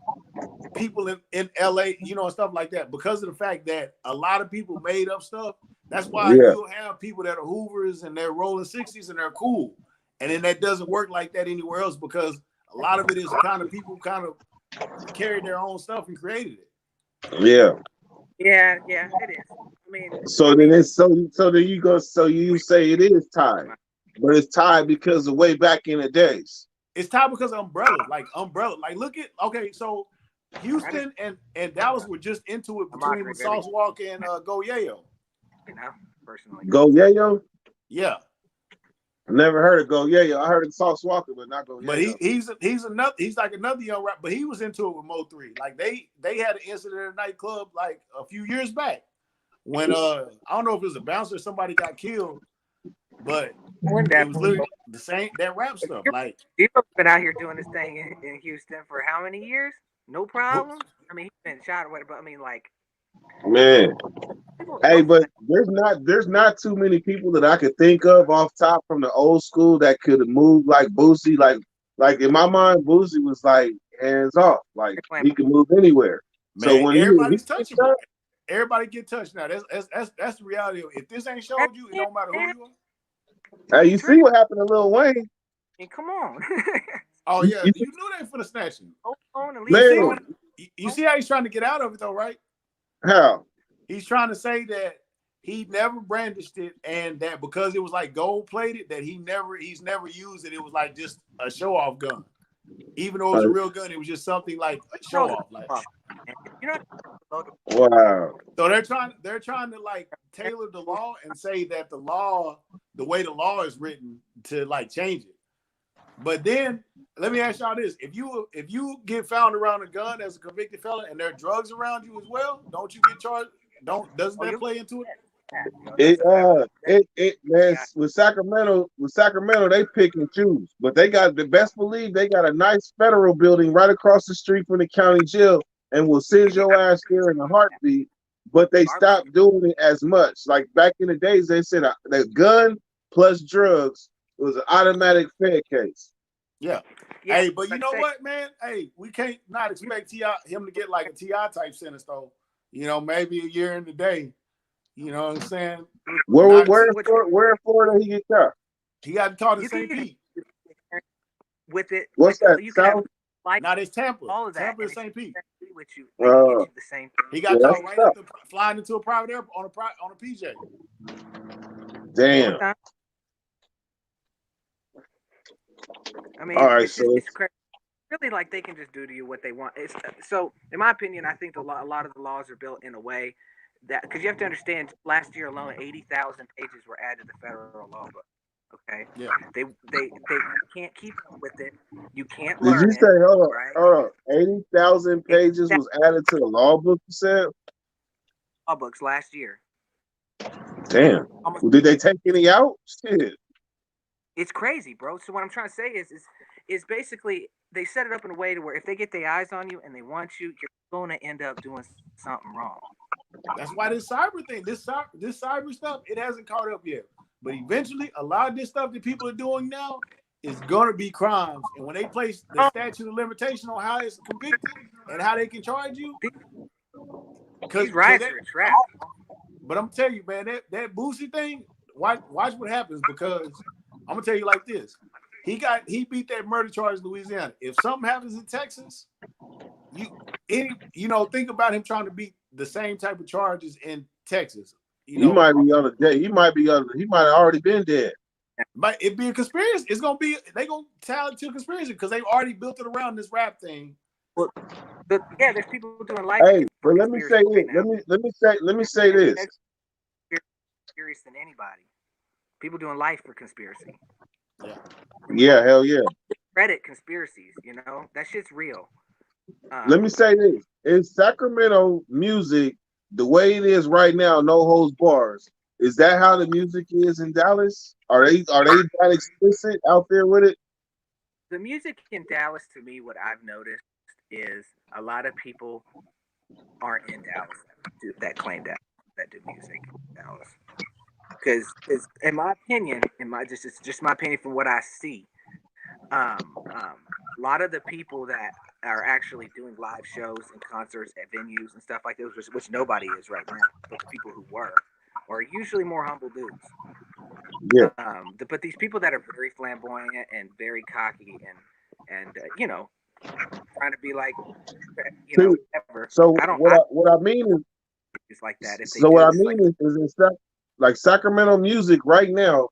people in LA, and stuff like that, because of the fact that a lot of people made up stuff. That's why you'll have people that are Hoovers and they're rolling 60s and they're cool. And then that doesn't work like that anywhere else, because a lot of it is kind of people kind of carried their own stuff and created it. Yeah. Yeah, it is. I mean, you say it is tied, but it's tied because of way back in the days. It's tied because of umbrellas. Like look at so Houston and Dallas were just into it between Sauce Walker and Go Yayo. Personally. Go Yayo? Yeah. I never heard of Go Yayo. I heard of Sauce Walker, but not Go Yayo. But he's like another young rapper, but he was into it with Mo 3. Like they had an incident in a nightclub like a few years back when I don't know if it was a bouncer or somebody got killed, but it was literally the same that rap stuff. Like you've been out here doing this thing in Houston for how many years? No problem. I mean, he's been shot or whatever, but I mean, like, man. Hey, but there's not too many people that I could think of off top from the old school that could move like Boosie. Like in my mind, Boosie was like hands off. Like he could move anywhere. Man, so when everybody's touchable. everybody get touched now. That's the reality. If this ain't showed you, it don't matter who you are. Hey, you see what happened to Lil Wayne? And come on. Oh yeah, you knew they for the snatching. Hold on and Man, You see how he's trying to get out of it though, right? how? He's trying to say that he never brandished it, and that because it was like gold plated, that he's never used it. It was like just a show off gun. Even though it was a real gun, it was just something like a show off. Like, you know, Wow. so they're trying to like tailor the law and say that the way the law is written to like change it. But then let me ask y'all this: if you get found around a gun as a convicted felon and there are drugs around you as well, don't you get charged? Doesn't that play into it? Man, with Sacramento, they pick and choose. But they got the best believe they got a nice federal building right across the street from the county jail and will send your ass there in a heartbeat. But they stopped doing it as much. Like back in the days, they said the gun plus drugs was an automatic Fed case. Yeah. Hey, but you know what, man? Hey, we can't not expect him to get like a T.I. type sentence though. You know, maybe a year in the day. You know what I'm saying? Where in Florida he get caught? He got caught in St. Pete. With it. What's that? You can have not it's Tampa. All of that. Tampa is St. Pete. With you, they get you the same thing. He got caught right after flying into a private airport on a PJ. Damn. I mean, all right, it's crazy. Really, like they can just do to you what they want. So, in my opinion, I think a lot of the laws are built in a way that, because you have to understand, last year alone, 80,000 pages were added to the federal law book. Okay. Yeah. They can't keep up with it. You can't learn. Did you say hold on? 80,000 pages was added to the law book? You said law books last year. Damn. Did they take any out? Shit. It's crazy, bro. So what I'm trying to say is basically they set it up in a way to where if they get their eyes on you and they want you, you're going to end up doing something wrong. That's why this cyber thing, this cyber stuff, it hasn't caught up yet. But eventually, a lot of this stuff that people are doing now is going to be crimes. And when they place the statute of limitation on how it's convicted and how they can charge you, these riots are a trap. But I'm telling you, man, that Boosie thing, watch what happens, because I'm gonna tell you like this. He beat that murder charge in Louisiana. If something happens in Texas, think about him trying to beat the same type of charges in Texas. He might be on a day. He might have already been dead. But it be a conspiracy. They gonna tell it to a conspiracy because they've already built it around this rap thing. Well, there's people doing life. Hey, but let me say this. Let me say this. Serious than anybody. People doing life for conspiracy. Yeah, hell yeah. Reddit conspiracies, that shit's real. Let me say this: in Sacramento music, the way it is right now, no holds bars. Is that how the music is in Dallas? Are they that explicit out there with it? The music in Dallas, to me, what I've noticed is a lot of people aren't in Dallas that claim that do music in Dallas. Because in my opinion, it's just my opinion from what I see, a lot of the people that are actually doing live shows and concerts at venues and stuff like those, which nobody is right now, but the people who were, are usually more humble dudes. Yeah. But these people that are very flamboyant and very cocky and trying to be like, whatever. So what I mean is, it's like that. Is like Sacramento music right now,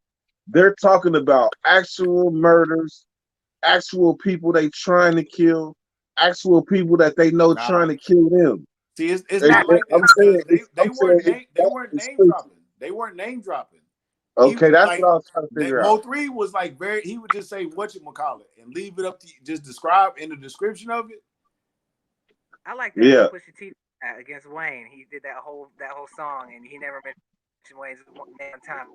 they're talking about actual murders, actual people they trying to kill, actual people that they know trying to kill them. See, it's not like that. They weren't name dropping. They weren't name dropping. Okay, that's what I was trying to figure out. Mo3 was like he would just say whatchamacallit and leave it up to you, just describe in the description of it. I like that. Yeah. Pusha T against Wayne. He did that whole song and he never mentioned Wayne's name time.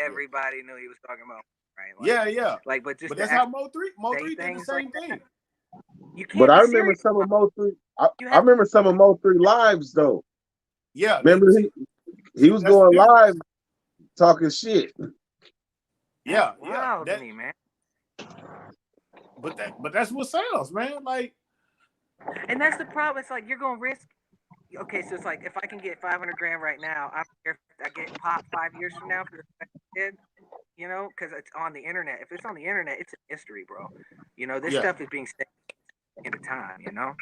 Everybody knew he was talking about, right? Yeah. Like, but that's how Mo3 did the same thing. But I remember some of Mo3. I remember some of Mo3 lives though. Yeah. Remember he was going live talking shit. Yeah. Wow, man. But that's what sells, man. Like, and that's the problem. It's like you're gonna risk okay, so it's like if I can get 500 grand right now, I'm here. I get pop 5 years from now for the kid, you know, because it's on the internet. If it's on the internet, it's a mystery, bro. You know, this stuff is being saved into time. You know.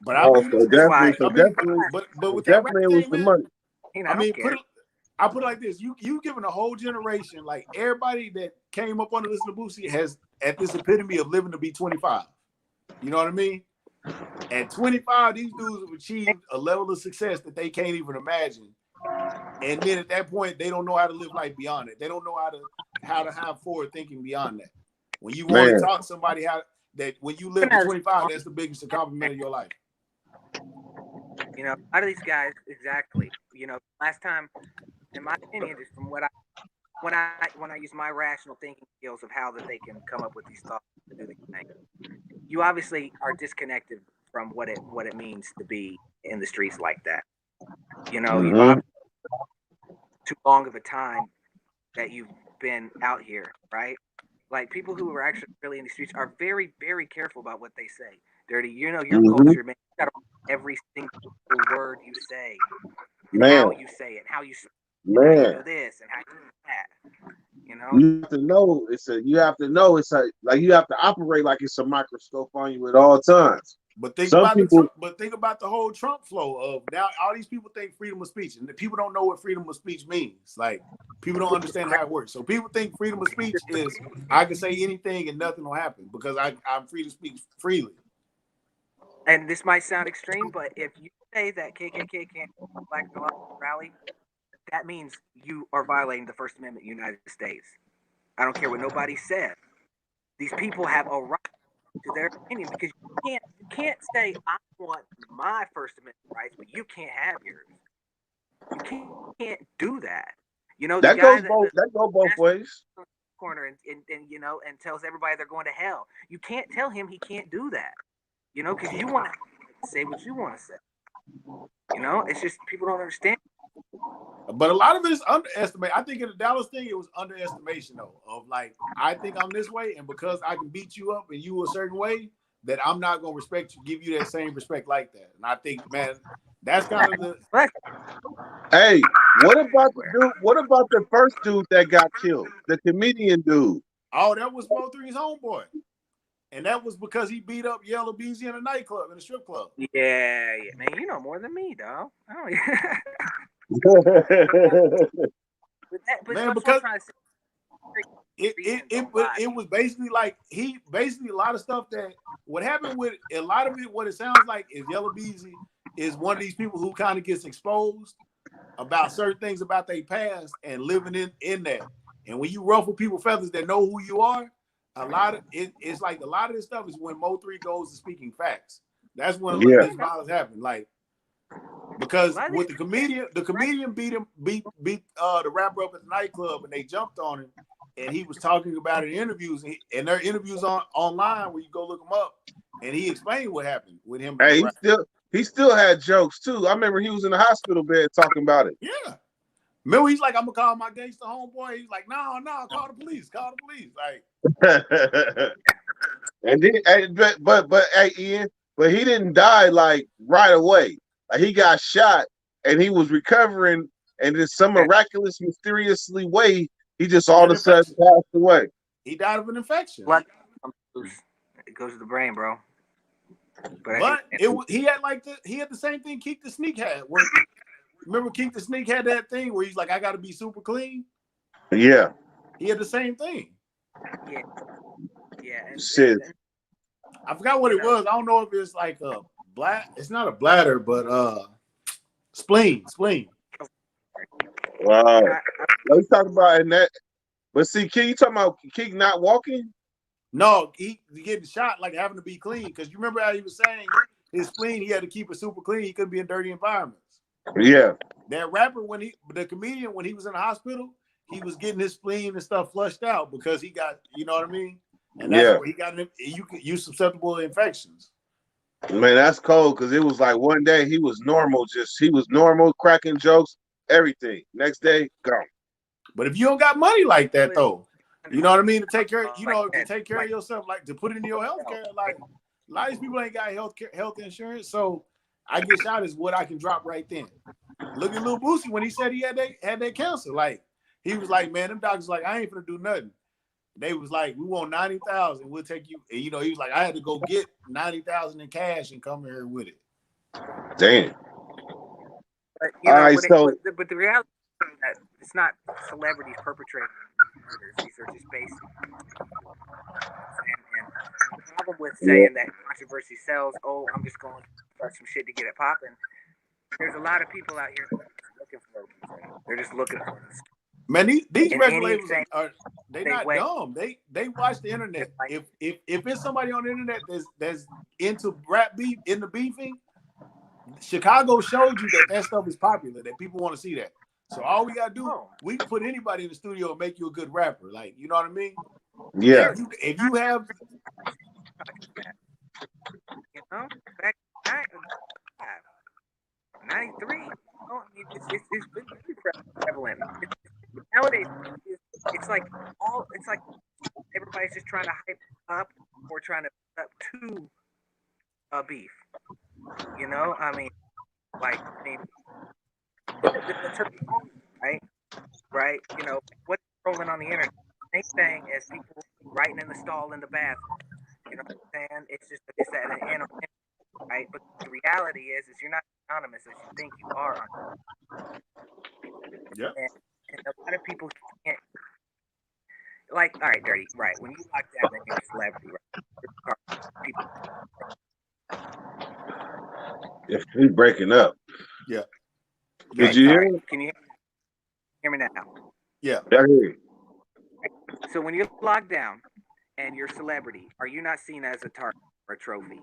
But I mean, so that's why. definitely, but with that rap definitely it was thing, the man. money. You know, I mean, I put it like this: you given a whole generation, like everybody that came up under this Boosie has at this epitome of living to be 25. You know what I mean? At 25, these dudes have achieved a level of success that they can't even imagine. And then at that point, they don't know how to live life beyond it. They don't know how to have forward thinking beyond that. When you want to talk to somebody when you live to 25, that's the biggest accomplishment of your life. You know, a lot of these guys, exactly. You know, last time, in my opinion, just from when I use my rational thinking skills of how that they can come up with these thoughts to do these things, you obviously are disconnected from what it means to be in the streets like that. You know, you've obviously too long of a time that you've been out here, right? Like people who are actually really in the streets are very, very careful about what they say. Dirty, you know, your culture, man. You gotta every single word you say, and how you say it, how you how you do this, and how you do that. You know, you have to know you have to operate like it's a microscope on you at all times. But think about the whole Trump flow of now all these people think freedom of speech, and the people don't know what freedom of speech means. Like people don't understand how it works. So people think freedom of speech is I can say anything and nothing will happen because I'm free to speak freely. And this might sound extreme, but if you say that KKK can't Black Lives rally, that means you are violating the First Amendment of the United States. I don't care what nobody said. These people have a right to their opinion because you can't say I want my First Amendment rights, but you can't have yours. You can't do that. You know, the that guy that go both ways. Corner and you know and tells everybody they're going to hell. You can't tell him he can't do that. You know, because you want to say what you want to say. You know, it's just people don't understand. But a lot of it is underestimated. I think in the Dallas thing, it was underestimation though. Of like, I think I'm this way, and because I can beat you up and you a certain way, that I'm not gonna respect you, give you that same respect like that. And I think, man, that's kind of the. Hey, what about the dude? What about the first dude that got killed? The comedian dude. Oh, that was Mo3's homeboy. And that was because he beat up Yellow Beezy in a nightclub, in a strip club. Yeah, man, you know more than me, dog. Man, because it was basically like a lot of stuff that what happened with a lot of it. What it sounds like is Yellow Beezy is one of these people who kind of gets exposed about certain things about their past and living in that. And when you ruffle people's feathers that know who you are. It's like a lot of this stuff is when Mo3 goes to speaking facts. That's when this violence happened. Like because with the comedian beat the rapper up at the nightclub and they jumped on him and he was talking about it in interviews and there are interviews online where you go look him up and he explained what happened with him. Hey, he still had jokes too. I remember he was in the hospital bed talking about it. Yeah. Remember, he's like, I'm gonna call my gangster homeboy. He's like, no, call the police. Like, and then, but hey, Ian, but he didn't die like right away. Like he got shot and he was recovering, and in some miraculous, mysteriously way, he just all of a sudden passed away. He died of an infection. It goes to the brain, bro. But he had the same thing Keek the Sneak had. Remember Keek the Sneak had that thing where he's like, I got to be super clean? Yeah. He had the same thing. Yeah. Shit. I forgot what it was. I don't know if it's like a it's not a bladder, but spleen. Wow. Let's talk about in that. But see, you talking about Keek not walking? No, he getting shot like having to be clean. Because you remember how he was saying his spleen, he had to keep it super clean. He couldn't be in dirty environments. Yeah. That rapper, the comedian, when he was in the hospital, he was getting his spleen and stuff flushed out because he got, you know what I mean? And that's where he got you susceptible to infections. Man, that's cold because it was like one day he was normal, cracking jokes, everything. Next day, gone. But if you don't got money like that though, you know what I mean, to take care of yourself, like to put it in your health care, like a lot of these people ain't got health insurance. So I get shot is what I can drop right then. Look at Lil Boosie when he said he had that cancer. Like, he was like, man, them doctors like, I ain't gonna do nothing. They was like, we want 90,000. We'll take you. And, you know, he was like, I had to go get 90,000 in cash and come here with it. Damn. But you know, but the reality is that it's not celebrities perpetrating murders. These are just basic. And the problem with saying that controversy sells, oh, I'm just going to start some shit to get it popping. There's a lot of people out here looking for it. They're just looking for it. Man, these record labels they not dumb. They watch the internet. If it's somebody on the internet that's into rap beef, into beefing, Chicago showed you that stuff is popular, that people want to see that. So all we gotta do, we can put anybody in the studio and make you a good rapper. Like, you know what I mean? Yeah. If you have, you know, back 93, you know, I mean, it's been very prevalent. Nowadays, it's like everybody's just trying to hype up or trying to up to a beef. You know, I mean, right? You know, what's rolling on the internet? Same thing as people writing in the stall in the bathroom. You know what I'm saying? It's just that anonymous, right? But the reality is you're not anonymous as you think you are. Yeah. And a lot of people can't. Like, all right, Dirty, right? When you lock down, then you're a celebrity, right? If we breaking up. Yeah. Did you hear me? Can you hear me now? Yeah. I hear you. So when you're locked down and you're a celebrity, are you not seen as a target or a trophy?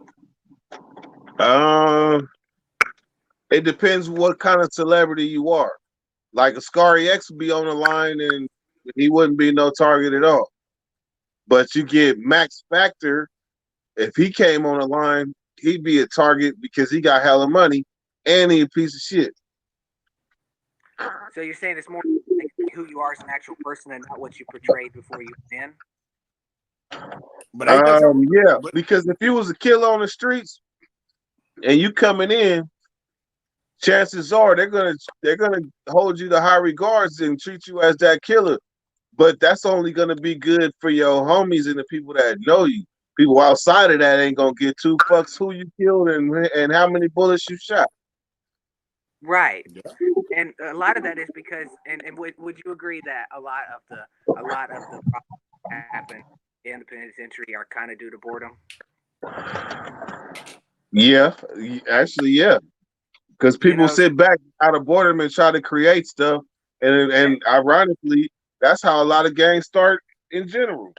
It depends what kind of celebrity you are. Like a Scary X would be on the line and he wouldn't be no target at all. But you get Max Factor, if he came on the line, he'd be a target because he got hella money and he a piece of shit. So you're saying it's more like who you are as an actual person and not what you portrayed before you went in? But yeah, because if you was a killer on the streets and you coming in, chances are they're gonna hold you to high regards and treat you as that killer. But that's only gonna be good for your homies and the people that know you. People outside of that ain't gonna get two fucks who you killed and how many bullets you shot. Right. And a lot of that is because, and would you agree that a lot of the problems that happen in the penitentiary are kind of due to boredom? Yeah, actually, yeah. Because people sit back out of boredom and try to create stuff, and ironically, that's how a lot of gangs start in general.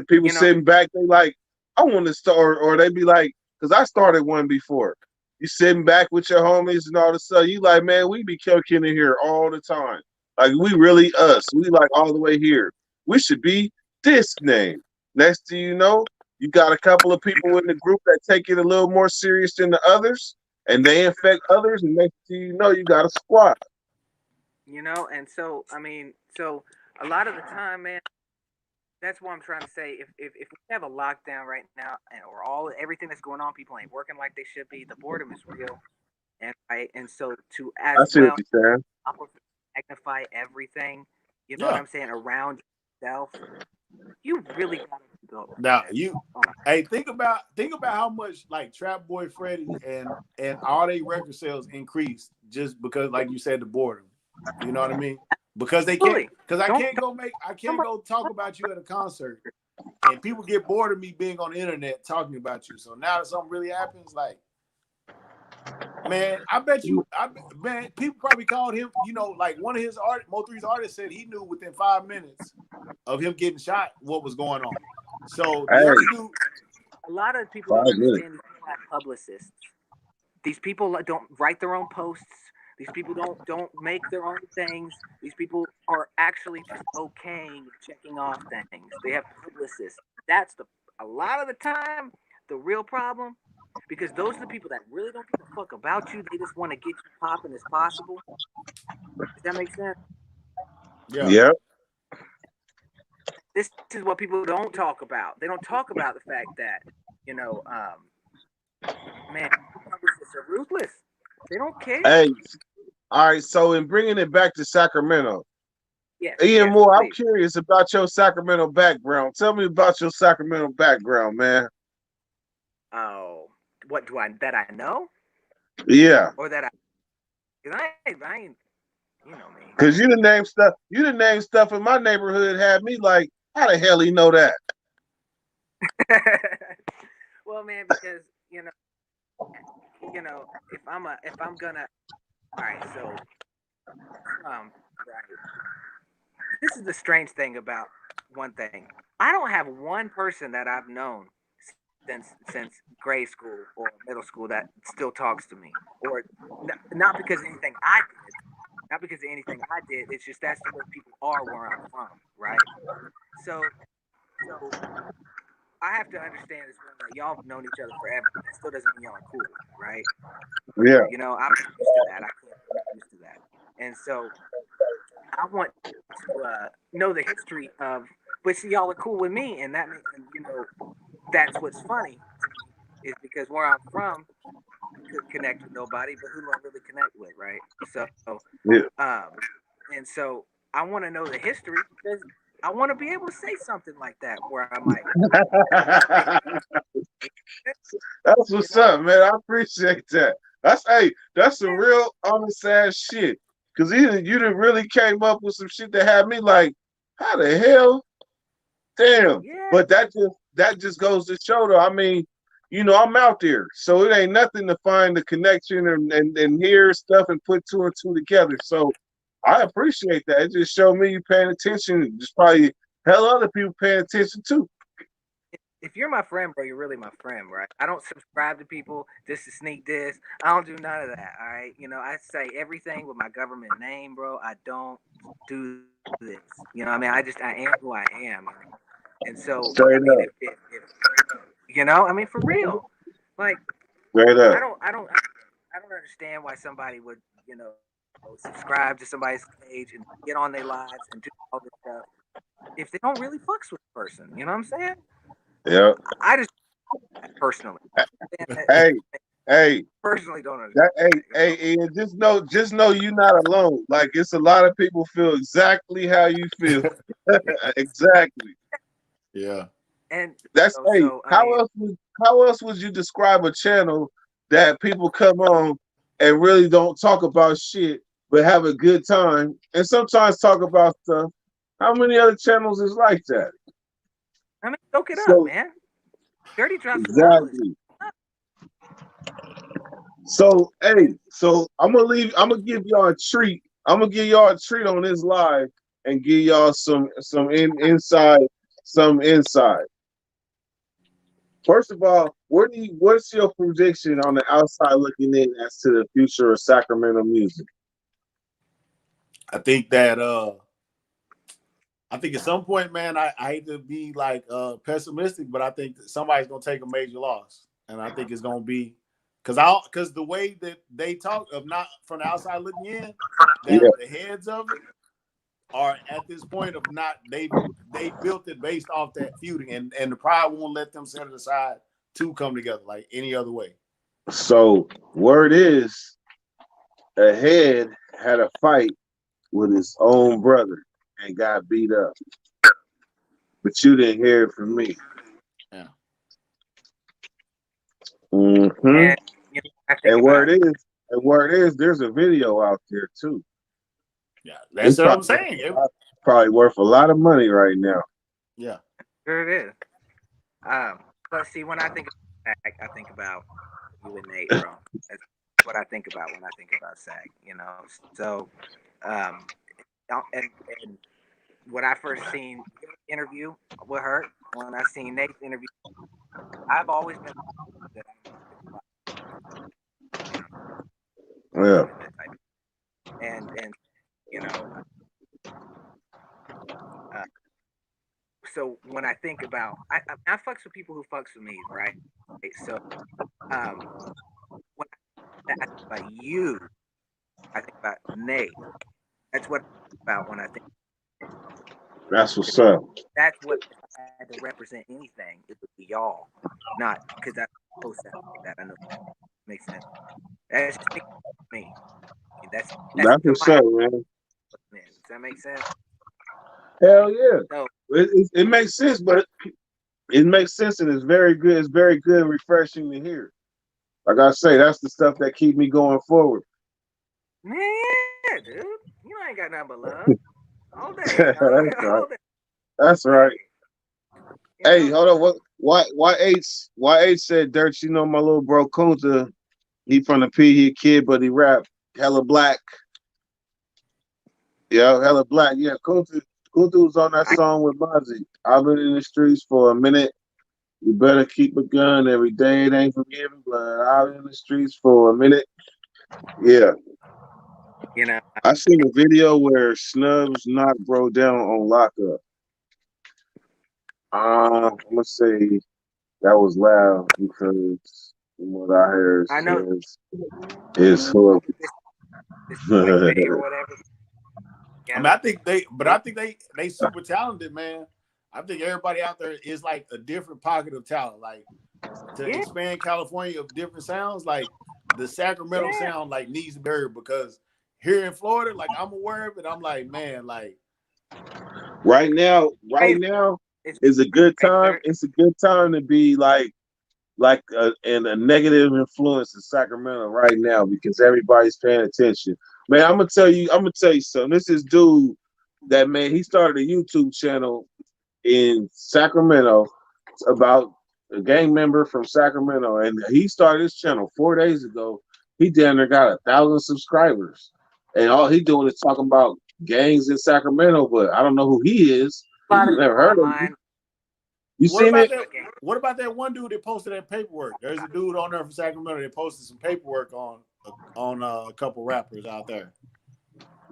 People sitting back, they like, I want to start, or they be like, because I started one before. You sitting back with your homies and all of a sudden, you like, man, we be kicking in here all the time. Like, we really us. We like all the way here. We should be this name. Next thing you know, you got a couple of people in the group that take it a little more serious than the others, and they infect others, and next thing you know, you got a squad. You know, and so, I mean, so a lot of the time, man, that's what I'm trying to say. If we have a lockdown right now, or everything that's going on, people ain't working like they should be. The boredom is real, and so to magnify everything. You know what I'm saying, around yourself. You really gotta go. Now think about how much like Trap Boy Freddy and all they record sales increased just because, like you said, the boredom. You know what I mean? Because they can't. Because I can't go talk about you at a concert, and people get bored of me being on the internet talking about you. So now that something really happens, like, man, I bet you, people probably called him. You know, like one of his Mo3's artists said he knew within 5 minutes of him getting shot what was going on. So a lot of people don't understand these people have publicists. These people don't write their own posts. These people don't make their own things. These people are actually just okaying, checking off things. They have publicists. That's a lot of the time the real problem, because those are the people that really don't give a fuck about you. They just want to get you popping as possible. Does that make sense? Yeah. This is what people don't talk about. They don't talk about the fact that, man, They're ruthless. They don't care. Hey, all right. So in bringing it back to Sacramento, Yes, Ian yes, Moore, I'm please. curious about your Sacramento background. Tell me about your Sacramento background, man. Oh, what do I that I know Yeah, or that I? Cause I ain't, you know me. because you done name stuff in my neighborhood had me like, how the hell he know that? Well, man, because if I'm gonna, all right, so right. This is the strange thing about one thing. I don't have one person that I've known since grade school or middle school that still talks to me, or not because of anything I did, not because of anything I did. It's just that's the way people are where I'm from, right? So I have to understand as well that y'all have known each other forever. That still doesn't mean y'all are cool, right? Yeah. I'm used to that. I can't be used to that, and so I want to know the history of. But see, y'all are cool with me, and that makes that's what's funny to me is because where I'm from, I could connect with nobody, but who do I really connect with, right? So, Yeah. um, and so I want to know the history because I want to be able to say something like that where I'm like, hey, That's you what's know, up, man. I appreciate that. That's some real honest ass shit. Cause you done really came up with some shit that had me like, how the hell? Damn. yeah, But that just goes to show though. I mean, I'm out there. So it ain't nothing to find the connection and hear stuff and put two and two together. So I appreciate that. It just showed me you paying attention. Just probably hell other people paying attention too. if you're my friend, bro, you're really my friend, right? I don't subscribe to people just to sneak this. I don't do none of that. All right, I say everything with my government name, bro. I don't do this. I mean, I am who I am, and so I Straight mean, up. if I mean, for real, like Straight I up. don't, I don't, I don't understand why somebody would, subscribe to somebody's page and get on their lives and do all this stuff if they don't really fucks with the person. You know what I'm saying? Yeah. I just personally, Hey, hey, personally don't that understand that. Ian, just know you're not alone. Like it's a lot of people feel exactly how you feel. Exactly. Yeah. And That's I how mean, else would you describe a channel that people come on and really don't talk about shit but have a good time and sometimes talk about stuff? How many other channels is like that? soak it up, So man. Dirty drops of knowledge. exactly. So And so I'm gonna give y'all a treat. I'm gonna give y'all a treat on this live and give y'all inside some insight. First of all, what's your prediction on the outside looking in as to the future of Sacramento music? I think that I think at some point, man, I hate to be like pessimistic, but I think that somebody's gonna take a major loss. And I think it's gonna be because the way that they talk of not from the outside looking in, that Yeah. the heads of it are at this point of not they built it based off that feuding and the pride won't let them set it aside to come together like any other way. So word is Ahead had a fight with his own brother and got beat up. But you didn't hear it from me. Yeah. Mm-hmm. and I think And about word is, there's a video out there too. Yeah. That's It's what I'm saying. probably worth a lot of money right now. Yeah. sure it is. But see, when I think of SAG, I think about you and Nate, bro. That's what I think about when I think about SAG. So um, and when I first seen your interview with her, when I seen Nate's interview, I've always been that Yeah. type, and you know, uh, so when I think about, I fucks with people who fucks with me, right? So um, when I think about you, I think about Nate. That's what I think about when I think. That's what's up. That's what if I had to represent anything, it would be y'all, not because I post that like that. I know. Makes sense. That's just me. That's That's to for my sure, man. opinion. Does that make sense? Hell yeah. So It makes sense, but it makes sense and it's very good. It's very good and refreshing to hear. Like I say, that's the stuff that keep me going forward. man, yeah, dude, you ain't got nothing but love all day, That's right. all day. That's right. You Hey, know, hold on. What? Why H said Dirt? You know my little bro Kunta. He from the P. He a kid, but he rap hella black. Yeah, hella black. Yeah, Kunta was on that I, song with Mozzie. I've been in the streets for a minute. You better keep a gun every day. It ain't forgiving blood. I've been in the streets for a minute. Yeah, you know, I seen a video where Snubs knocked bro down on lockup. I'm gonna say that was loud because from what I heard I know is horrible. this like video or whatever. I mean, Together. I think they super talented, man. I think everybody out there is like a different pocket of talent. Like to Yeah, expand California of different sounds, like the Sacramento yeah. sound like needs to be heard because here in Florida, like I'm aware of it. I'm like, man, like right now, right Crazy. now It's is a good crazy. time. It's a good time to be and a negative influence in Sacramento right now because everybody's paying attention. Man, I'm gonna tell you something. This is dude that man, he started a YouTube channel in Sacramento about a gang member from Sacramento, and he started his channel 4 days ago. He down there got 1,000 subscribers, and all he doing is talking about gangs in Sacramento. But I don't know who he is. A lot of Never people heard of him. online. You what seen about it? that? What about that one dude that posted that paperwork? There's a dude on there from Sacramento that posted some paperwork on a couple rappers out there.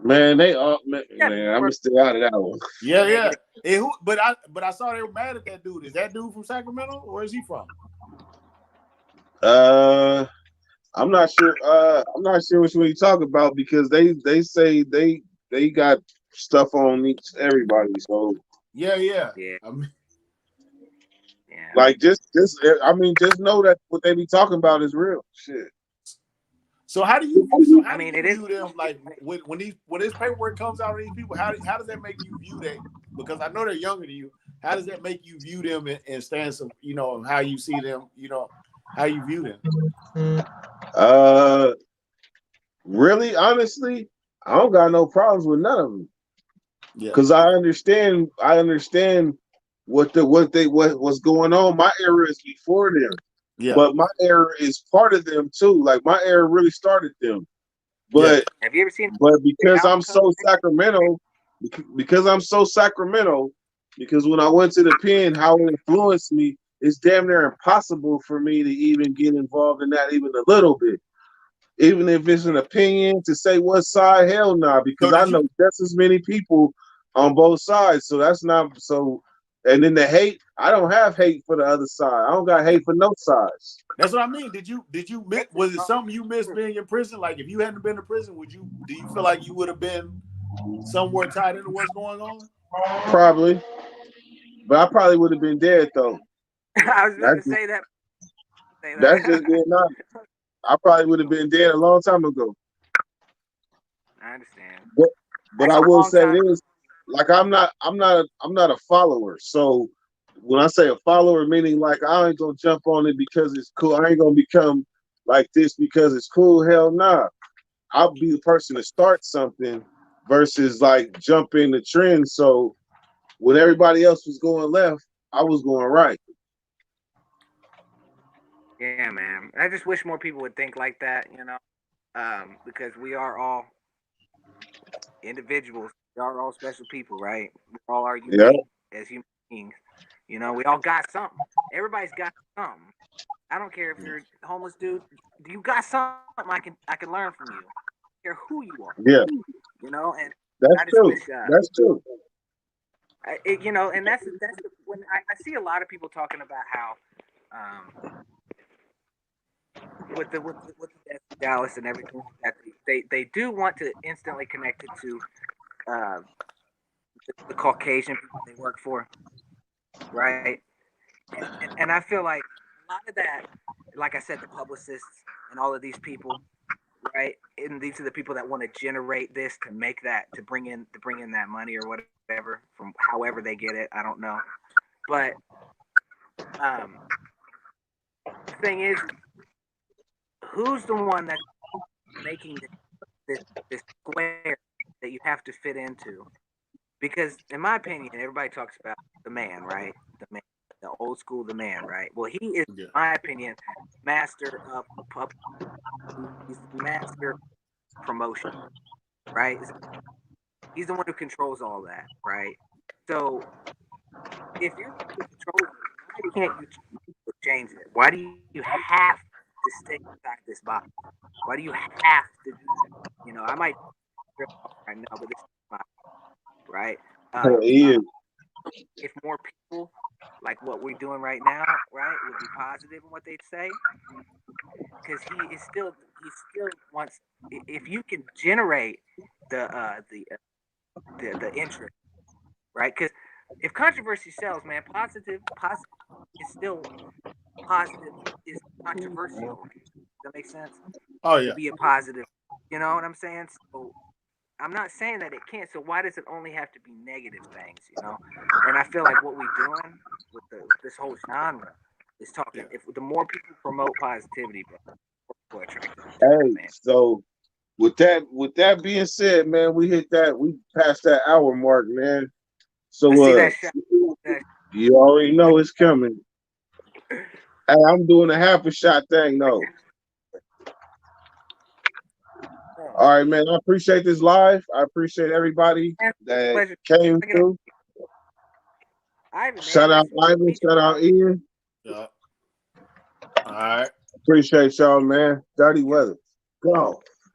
Man, they all man, Yeah, I'm gonna stay out of that one. Yeah, yeah. negative. But I saw they were mad at that dude. Is that dude from Sacramento? Where is he from? Uh, I'm not sure. I'm not sure which one you talk about because they say they got stuff on everybody. So Yeah, yeah. Yeah, I mean, yeah. like just know that what they be talking about is real shit. so how do you view? So I how do mean, you it is. view them? Like when this paperwork comes out on these people, how does that make you view that? Because I know they're younger than you. How does that make you view them in stance of how you see them? How you view them? Uh, really, honestly, I don't got no problems with none of them Yeah, because I understand. I understand what's going on. My era is before them. yeah, But my era is part of them too. Like my era really started them. yeah. But Have you ever seen the because I'm album cover? so Sacramento, because I'm so Sacramento, because when I went to the pen, how it influenced me, it's damn near impossible for me to even get involved in that even a little bit. Even if it's an opinion to say what side, hell nah, So because I did know you? just as many people on both sides. So that's not so. And then the hate, I don't have hate for the other side. I don't got hate for no sides. That's what I mean. Did you miss? Was it something you missed being in prison? Like if you hadn't been in prison, do you feel like you would have been somewhere tied into what's going on? Probably, but I probably would have been dead though. I was about That's to just, say that. Say that's just that. being honest. I probably would have been dead a long time ago. I understand. But, but That's I a will long say time. this: like I'm not a follower. So when I say a follower, meaning like I ain't gonna jump on it because it's cool. I ain't gonna become like this because it's cool. Hell nah. I'll be the person to start something versus like jump in the trend. So when everybody else was going left, I was going right. Yeah, man. I just wish more people would think like that. Because we are all individuals. We are all special people, right? We all are Yeah, unique as human beings. We all got something. Everybody's got something. I don't care if you're a homeless dude. You got something I can learn from you. I don't care who you are. yeah, And that's I just true. wish That's true. and that's when I see a lot of people talking about how with the death of Dallas and everything like that, they do want to instantly connect it to uh, the Caucasian people they work for, right? And I feel like a lot of that, like I said, the publicists and all of these people, right? And these are the people that want to generate this to make that to bring in that money or whatever from however they get it. I don't know, but the thing is, who's the one that's making this square that you have to fit into? Because in my opinion, everybody talks about the man, right? The man, the old school, the man, right? Well, he is, in my opinion, master of he's the master promotion, right? He's the one who controls all that, right? So if you're in control, why can't you change it? Why do you have to stay inside this box? Why do you have to do that? You know, I might right now, but this is my right. If more people like what we're doing right now, right, would be positive in what they'd say, because he still wants. If you can generate the interest, right? Because if controversy sells, man, positive is still positive is controversial. Does that make sense? Oh yeah. To be a positive, you know what I'm saying? So I'm not saying that it can't. So why does it only have to be negative things, you know? And I feel like what we're doing with this whole genre is talking. If the more people promote positivity, bro, hey, so with that being said, man, we passed that hour mark, man. So you already know it's coming. Hey, I'm doing a half a shot thing though. All right, man. I appreciate this live. I appreciate everybody that came through. Shout out Ivan. Shout out Ian. Yeah. All right. Appreciate y'all, man. Dirty weather. Go.